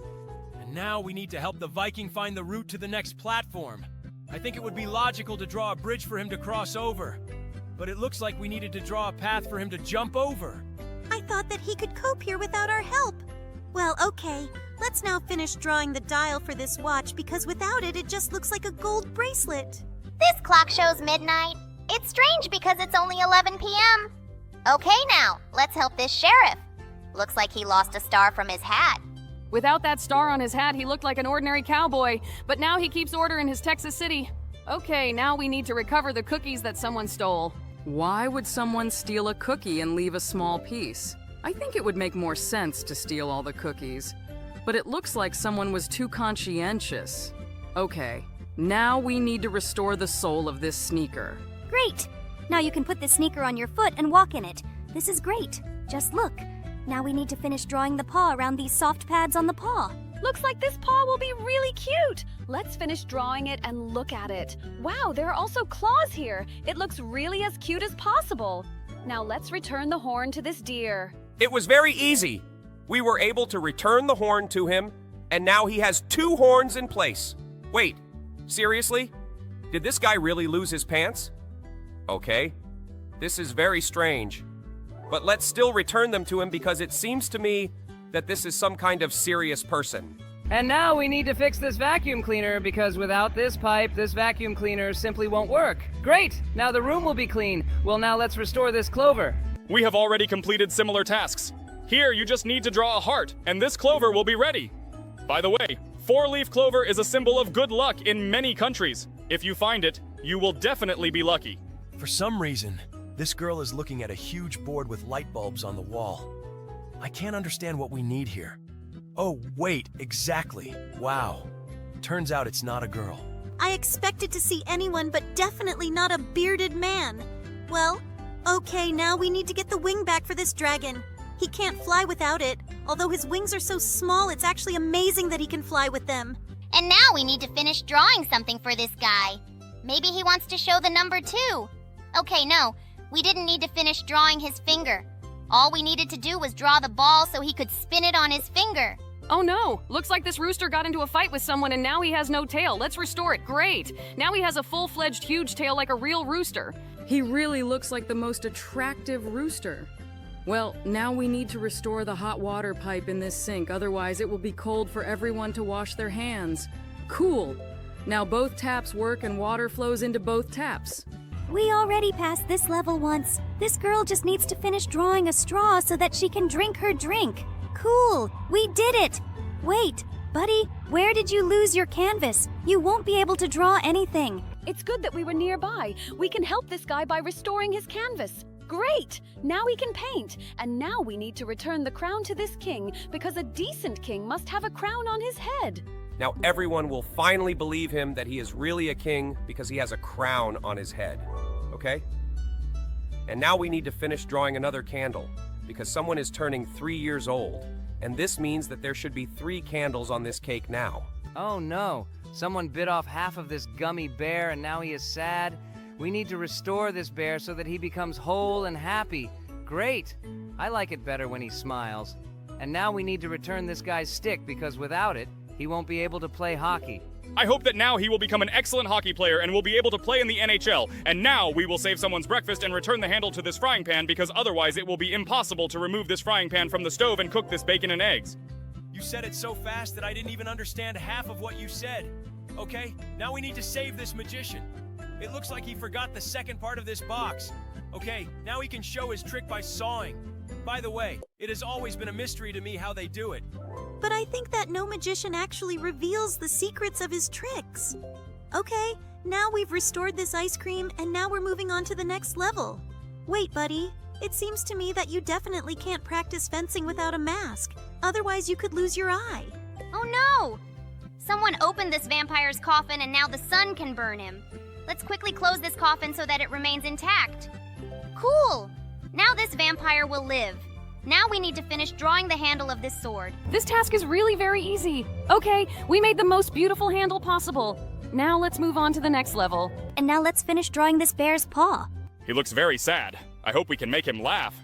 And now we need to help the Viking find the route to the next platform. I think it would be logical to draw a bridge for him to cross over. But it looks like we needed to draw a path for him to jump over. I thought that he could cope here without our help. Well, okay. Let's now finish drawing the dial for this watch because without it, it just looks like a gold bracelet. This clock shows midnight. It's strange because it's only 11 p.m. Okay now, let's help this sheriff. Looks like he lost a star from his hat. Without that star on his hat, he looked like an ordinary cowboy, but now he keeps order in his Texas City. Okay, now we need to recover the cookies that someone stole. Why would someone steal a cookie and leave a small piece? I think it would make more sense to steal all the cookies. But it looks like someone was too conscientious. Okay, now we need to restore the sole of this sneaker. Great! Now you can put the sneaker on your foot and walk in it. This is great. Just look. Now we need to finish drawing the paw around these soft pads on the paw. Looks like this paw will be really cute. Let's finish drawing it and look at it. Wow, there are also claws here. It looks really as cute as possible. Now let's return the horn to this deer. It was very easy. We were able to return the horn to him, and now he has 2 horns in place. Wait, seriously? Did this guy really lose his pants? Okay, this is very strange. But let's still return them to him because it seems to me that this is some kind of serious person. And now we need to fix this vacuum cleaner because without this pipe, this vacuum cleaner simply won't work. Great! Now the room will be clean. Well, now let's restore this clover. We have already completed similar tasks. Here, you just need to draw a heart, and this clover will be ready. By the way, 4-leaf clover is a symbol of good luck in many countries. If you find it, You will definitely be lucky. For some reason, this girl is looking at a huge board with light bulbs on the wall. I can't understand what we need here. Oh, wait, exactly. Wow. Turns out it's not a girl. I expected to see anyone, but definitely not a bearded man. Well, okay, now we need to get the wing back for this dragon. He can't fly without it. Although his wings are so small, it's actually amazing that he can fly with them. And now we need to finish drawing something for this guy. Maybe he wants to show the number 2. Okay, no, we didn't need to finish drawing his finger. All we needed to do was draw the ball so he could spin it on his finger. Oh no! Looks like this rooster got into a fight with someone and now he has no tail. Let's restore it. Great! Now he has a full-fledged huge tail like a real rooster. He really looks like the most attractive rooster. Well, now we need to restore the hot water pipe in this sink, otherwise it will be cold for everyone to wash their hands. Cool! Now both taps work and water flows into both taps. We already passed this level once. This girl just needs to finish drawing a straw so that she can drink her drink. Cool! We did it! Wait, buddy, where did you lose your canvas? You won't be able to draw anything. It's good that we were nearby. We can help this guy by restoring his canvas. Great! Now he can paint. And now we need to return the crown to this king because a decent king must have a crown on his head. Now everyone will finally believe him that he is really a king because he has a crown on his head. Okay? And now we need to finish drawing another candle because someone is turning 3 years old. And this means that there should be 3 candles on this cake now. Oh no, someone bit off half of this gummy bear and now he is sad. We need to restore this bear so that he becomes whole and happy. Great! I like it better when he smiles. And now we need to return this guy's stick because without it, he won't be able to play hockey. I hope that now he will become an excellent hockey player and will be able to play in the NHL. And now we will save someone's breakfast and return the handle to this frying pan because otherwise it will be impossible to remove this frying pan from the stove and cook this bacon and eggs. You said it so fast that I didn't even understand half of what you said. Okay, now we need to save this magician. It looks like he forgot the second part of this box. Okay, now he can show his trick by sawing. By the way, it has always been a mystery to me how they do it. But I think that no magician actually reveals the secrets of his tricks. Okay, now we've restored this ice cream, and now we're moving on to the next level. Wait, buddy. It seems to me that you definitely can't practice fencing without a mask. Otherwise, you could lose your eye. Oh no! Someone opened this vampire's coffin and now the sun can burn him. Let's quickly close this coffin so that it remains intact. Cool! Now this vampire will live. Now we need to finish drawing the handle of this sword. This task is really very easy. Okay, we made the most beautiful handle possible. Now let's move on to the next level. And now let's finish drawing this bear's paw. He looks very sad. I hope we can make him laugh.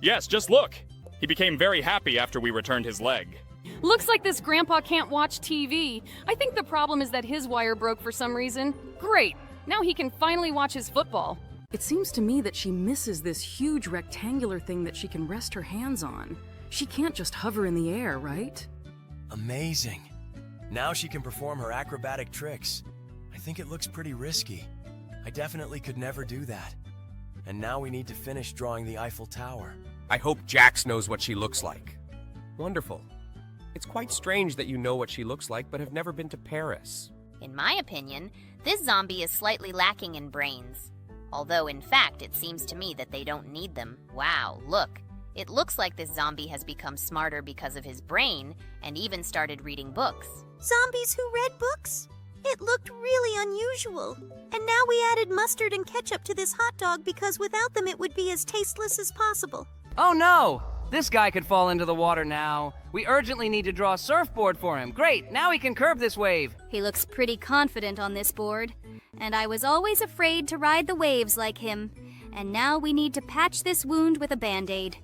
Yes, just look. He became very happy after we returned his leg. Looks like this grandpa can't watch TV. I think the problem is that his wire broke for some reason. Great! Now he can finally watch his football. It seems to me that she misses this huge rectangular thing that she can rest her hands on. She can't just hover in the air, right? Amazing. Now she can perform her acrobatic tricks. I think it looks pretty risky. I definitely could never do that. And now we need to finish drawing the Eiffel Tower. I hope Jax knows what she looks like. Wonderful. It's quite strange that you know what she looks like but have never been to Paris. In my opinion, this zombie is slightly lacking in brains. Although, in fact, it seems to me that they don't need them. Wow, look. It looks like this zombie has become smarter because of his brain and even started reading books. Zombies who read books? It looked really unusual. And now we added mustard and ketchup to this hot dog because without them it would be as tasteless as possible. Oh no! This guy could fall into the water now. We urgently need to draw a surfboard for him. Great, now he can curb this wave. He looks pretty confident on this board. And I was always afraid to ride the waves like him. And now we need to patch this wound with a Band-Aid.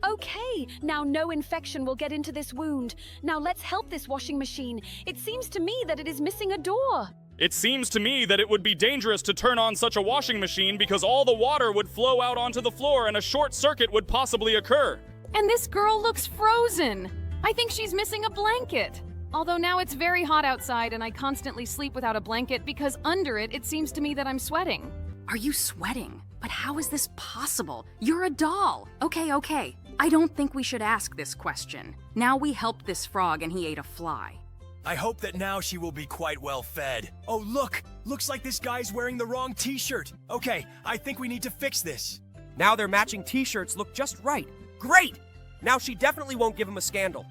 Okay, now no infection will get into this wound. Now let's help this washing machine. It seems to me that it is missing a door. It seems to me that it would be dangerous to turn on such a washing machine because all the water would flow out onto the floor and a short circuit would possibly occur. And this girl looks frozen. I think she's missing a blanket. Although now it's very hot outside and I constantly sleep without a blanket because under it seems to me that I'm sweating. Are you sweating? But how is this possible? You're a doll. Okay. I don't think we should ask this question. Now we helped this frog and he ate a fly. I hope that now she will be quite well fed. Oh, look! Looks like this guy's wearing the wrong t-shirt. Okay, I think we need to fix this. Now their matching t-shirts look just right. Great! Now she definitely won't give him a scandal.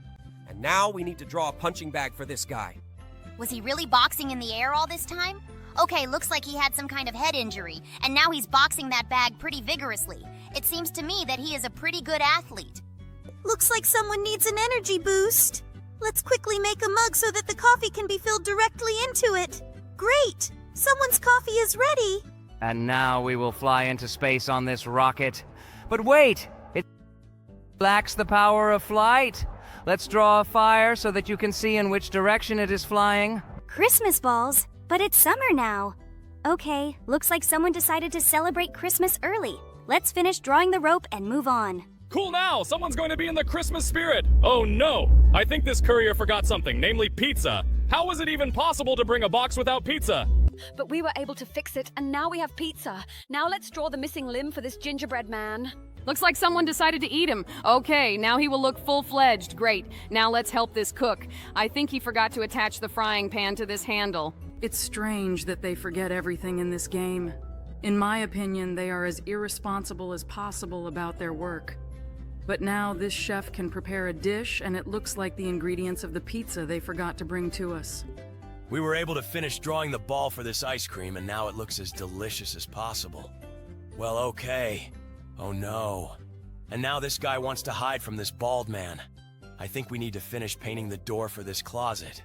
And now we need to draw a punching bag for this guy. Was he really boxing in the air all this time? Okay, looks like he had some kind of head injury, and now he's boxing that bag pretty vigorously. It seems to me that he is a pretty good athlete. Looks like someone needs an energy boost. Let's quickly make a mug so that the coffee can be filled directly into it. Great! Someone's coffee is ready. And now we will fly into space on this rocket. But wait! It lacks the power of flight. Let's draw a fire so that you can see in which direction it is flying. Christmas balls? But it's summer now. Okay, looks like someone decided to celebrate Christmas early. Let's finish drawing the rope and move on. Cool now! Someone's going to be in the Christmas spirit! Oh no! I think this courier forgot something, namely pizza. How was it even possible to bring a box without pizza? But we were able to fix it, and now we have pizza. Now let's draw the missing limb for this gingerbread man. Looks like someone decided to eat him. Okay, now he will look full-fledged. Great. Now let's help this cook. I think he forgot to attach the frying pan to this handle. It's strange that they forget everything in this game. In my opinion, they are as irresponsible as possible about their work. But now this chef can prepare a dish, and it looks like the ingredients of the pizza they forgot to bring to us. We were able to finish drawing the ball for this ice cream, and now it looks as delicious as possible. Well, okay. Oh no. And now this guy wants to hide from this bald man. I think we need to finish painting the door for this closet.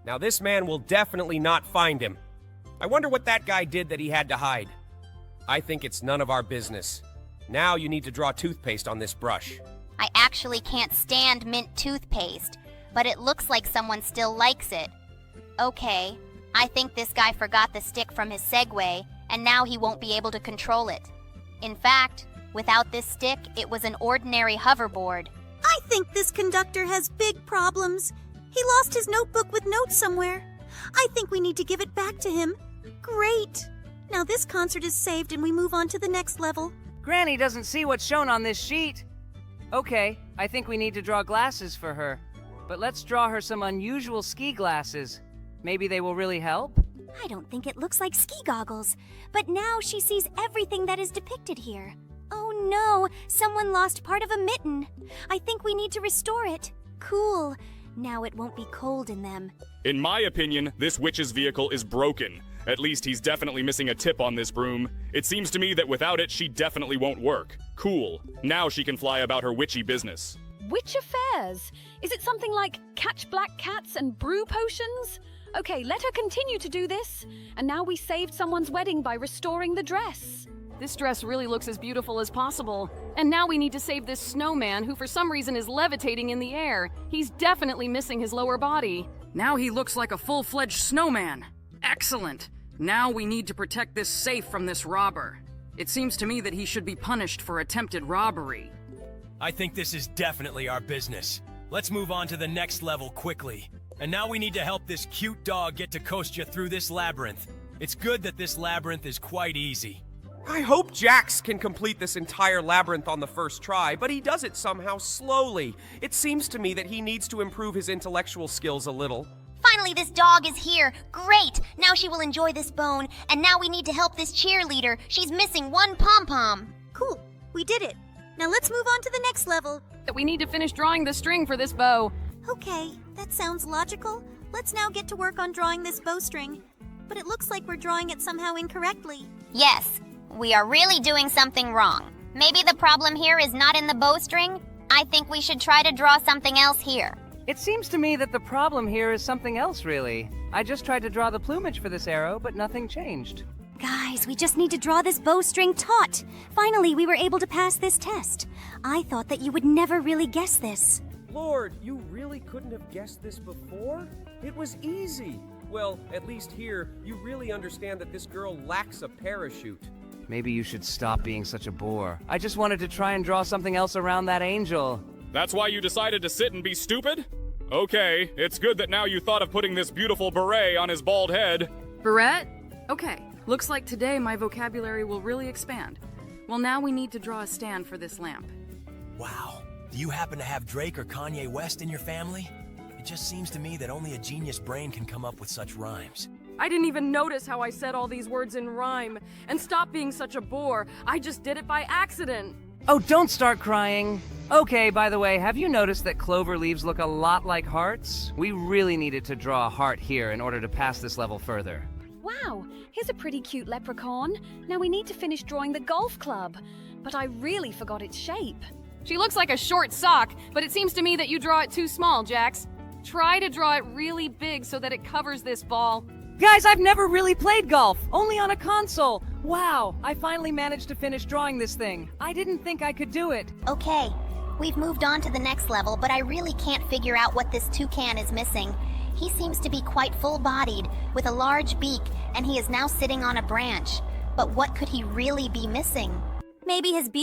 Now this man will definitely not find him. I wonder what that guy did that he had to hide. I think it's none of our business. Now you need to draw toothpaste on this brush. I actually can't stand mint toothpaste, but it looks like someone still likes it. Okay, I think this guy forgot the stick from his Segway, and now he won't be able to control it. In fact, without this stick, it was an ordinary hoverboard. I think this conductor has big problems. He lost his notebook with notes somewhere. I think we need to give it back to him. Great! Now this concert is saved and we move on to the next level. Granny doesn't see what's shown on this sheet. Okay, I think we need to draw glasses for her. But let's draw her some unusual ski glasses. Maybe they will really help? I don't think it looks like ski goggles, but now she sees everything that is depicted here. Oh no, someone lost part of a mitten. I think we need to restore it. Cool. Now it won't be cold in them. In my opinion, this witch's vehicle is broken. At least he's definitely missing a tip on this broom. It seems to me that without it, she definitely won't work. Cool. Now she can fly about her witchy business. Witch affairs? Is it something like catch black cats and brew potions? Okay, let her continue to do this. And now we saved someone's wedding by restoring the dress. This dress really looks as beautiful as possible. And now we need to save this snowman who for some reason is levitating in the air. He's definitely missing his lower body. Now he looks like a full-fledged snowman. Excellent. Now we need to protect this safe from this robber. It seems to me that he should be punished for attempted robbery. I think this is definitely our business. Let's move on to the next level quickly. And now we need to help this cute dog get to Kostya through this labyrinth. It's good that this labyrinth is quite easy. I hope Jax can complete this entire labyrinth on the first try, but he does it somehow slowly. It seems to me that he needs to improve his intellectual skills a little. Finally, this dog is here. Great! Now she will enjoy this bone, and now we need to help this cheerleader. She's missing one pom-pom. Cool. We did it. Now let's move on to the next level. We need to finish drawing the string for this bow. Okay, that sounds logical. Let's now get to work on drawing this bowstring. But it looks like we're drawing it somehow incorrectly. Yes, we are really doing something wrong. Maybe the problem here is not in the bowstring. I think we should try to draw something else here. It seems to me that the problem here is something else, really. I just tried to draw the plumage for this arrow, but nothing changed. Guys, we just need to draw this bowstring taut. Finally, we were able to pass this test. I thought that you would never really guess this. Lord, you really couldn't have guessed this before? It was easy. Well, at least here, you really understand that this girl lacks a parachute. Maybe you should stop being such a bore. I just wanted to try and draw something else around that angel. That's why you decided to sit and be stupid? Okay, it's good that now you thought of putting this beautiful beret on his bald head. Beret? Okay, looks like today my vocabulary will really expand. Well, now we need to draw a stand for this lamp. Wow. Do you happen to have Drake or Kanye West in your family? It just seems to me that only a genius brain can come up with such rhymes. I didn't even notice how I said all these words in rhyme. And stop being such a bore. I just did it by accident. Oh, don't start crying. Okay, by the way, have you noticed that clover leaves look a lot like hearts? We really needed to draw a heart here in order to pass this level further. Wow, here's a pretty cute leprechaun. Now we need to finish drawing the golf club. But I really forgot its shape. She looks like a short sock, but it seems to me that you draw it too small, Jax. Try to draw it really big so that it covers this ball. Guys, I've never really played golf, only on a console. Wow, I finally managed to finish drawing this thing. I didn't think I could do it. Okay, we've moved on to the next level, but I really can't figure out what this toucan is missing. He seems to be quite full-bodied, with a large beak, and he is now sitting on a branch. But what could he really be missing? Maybe his beak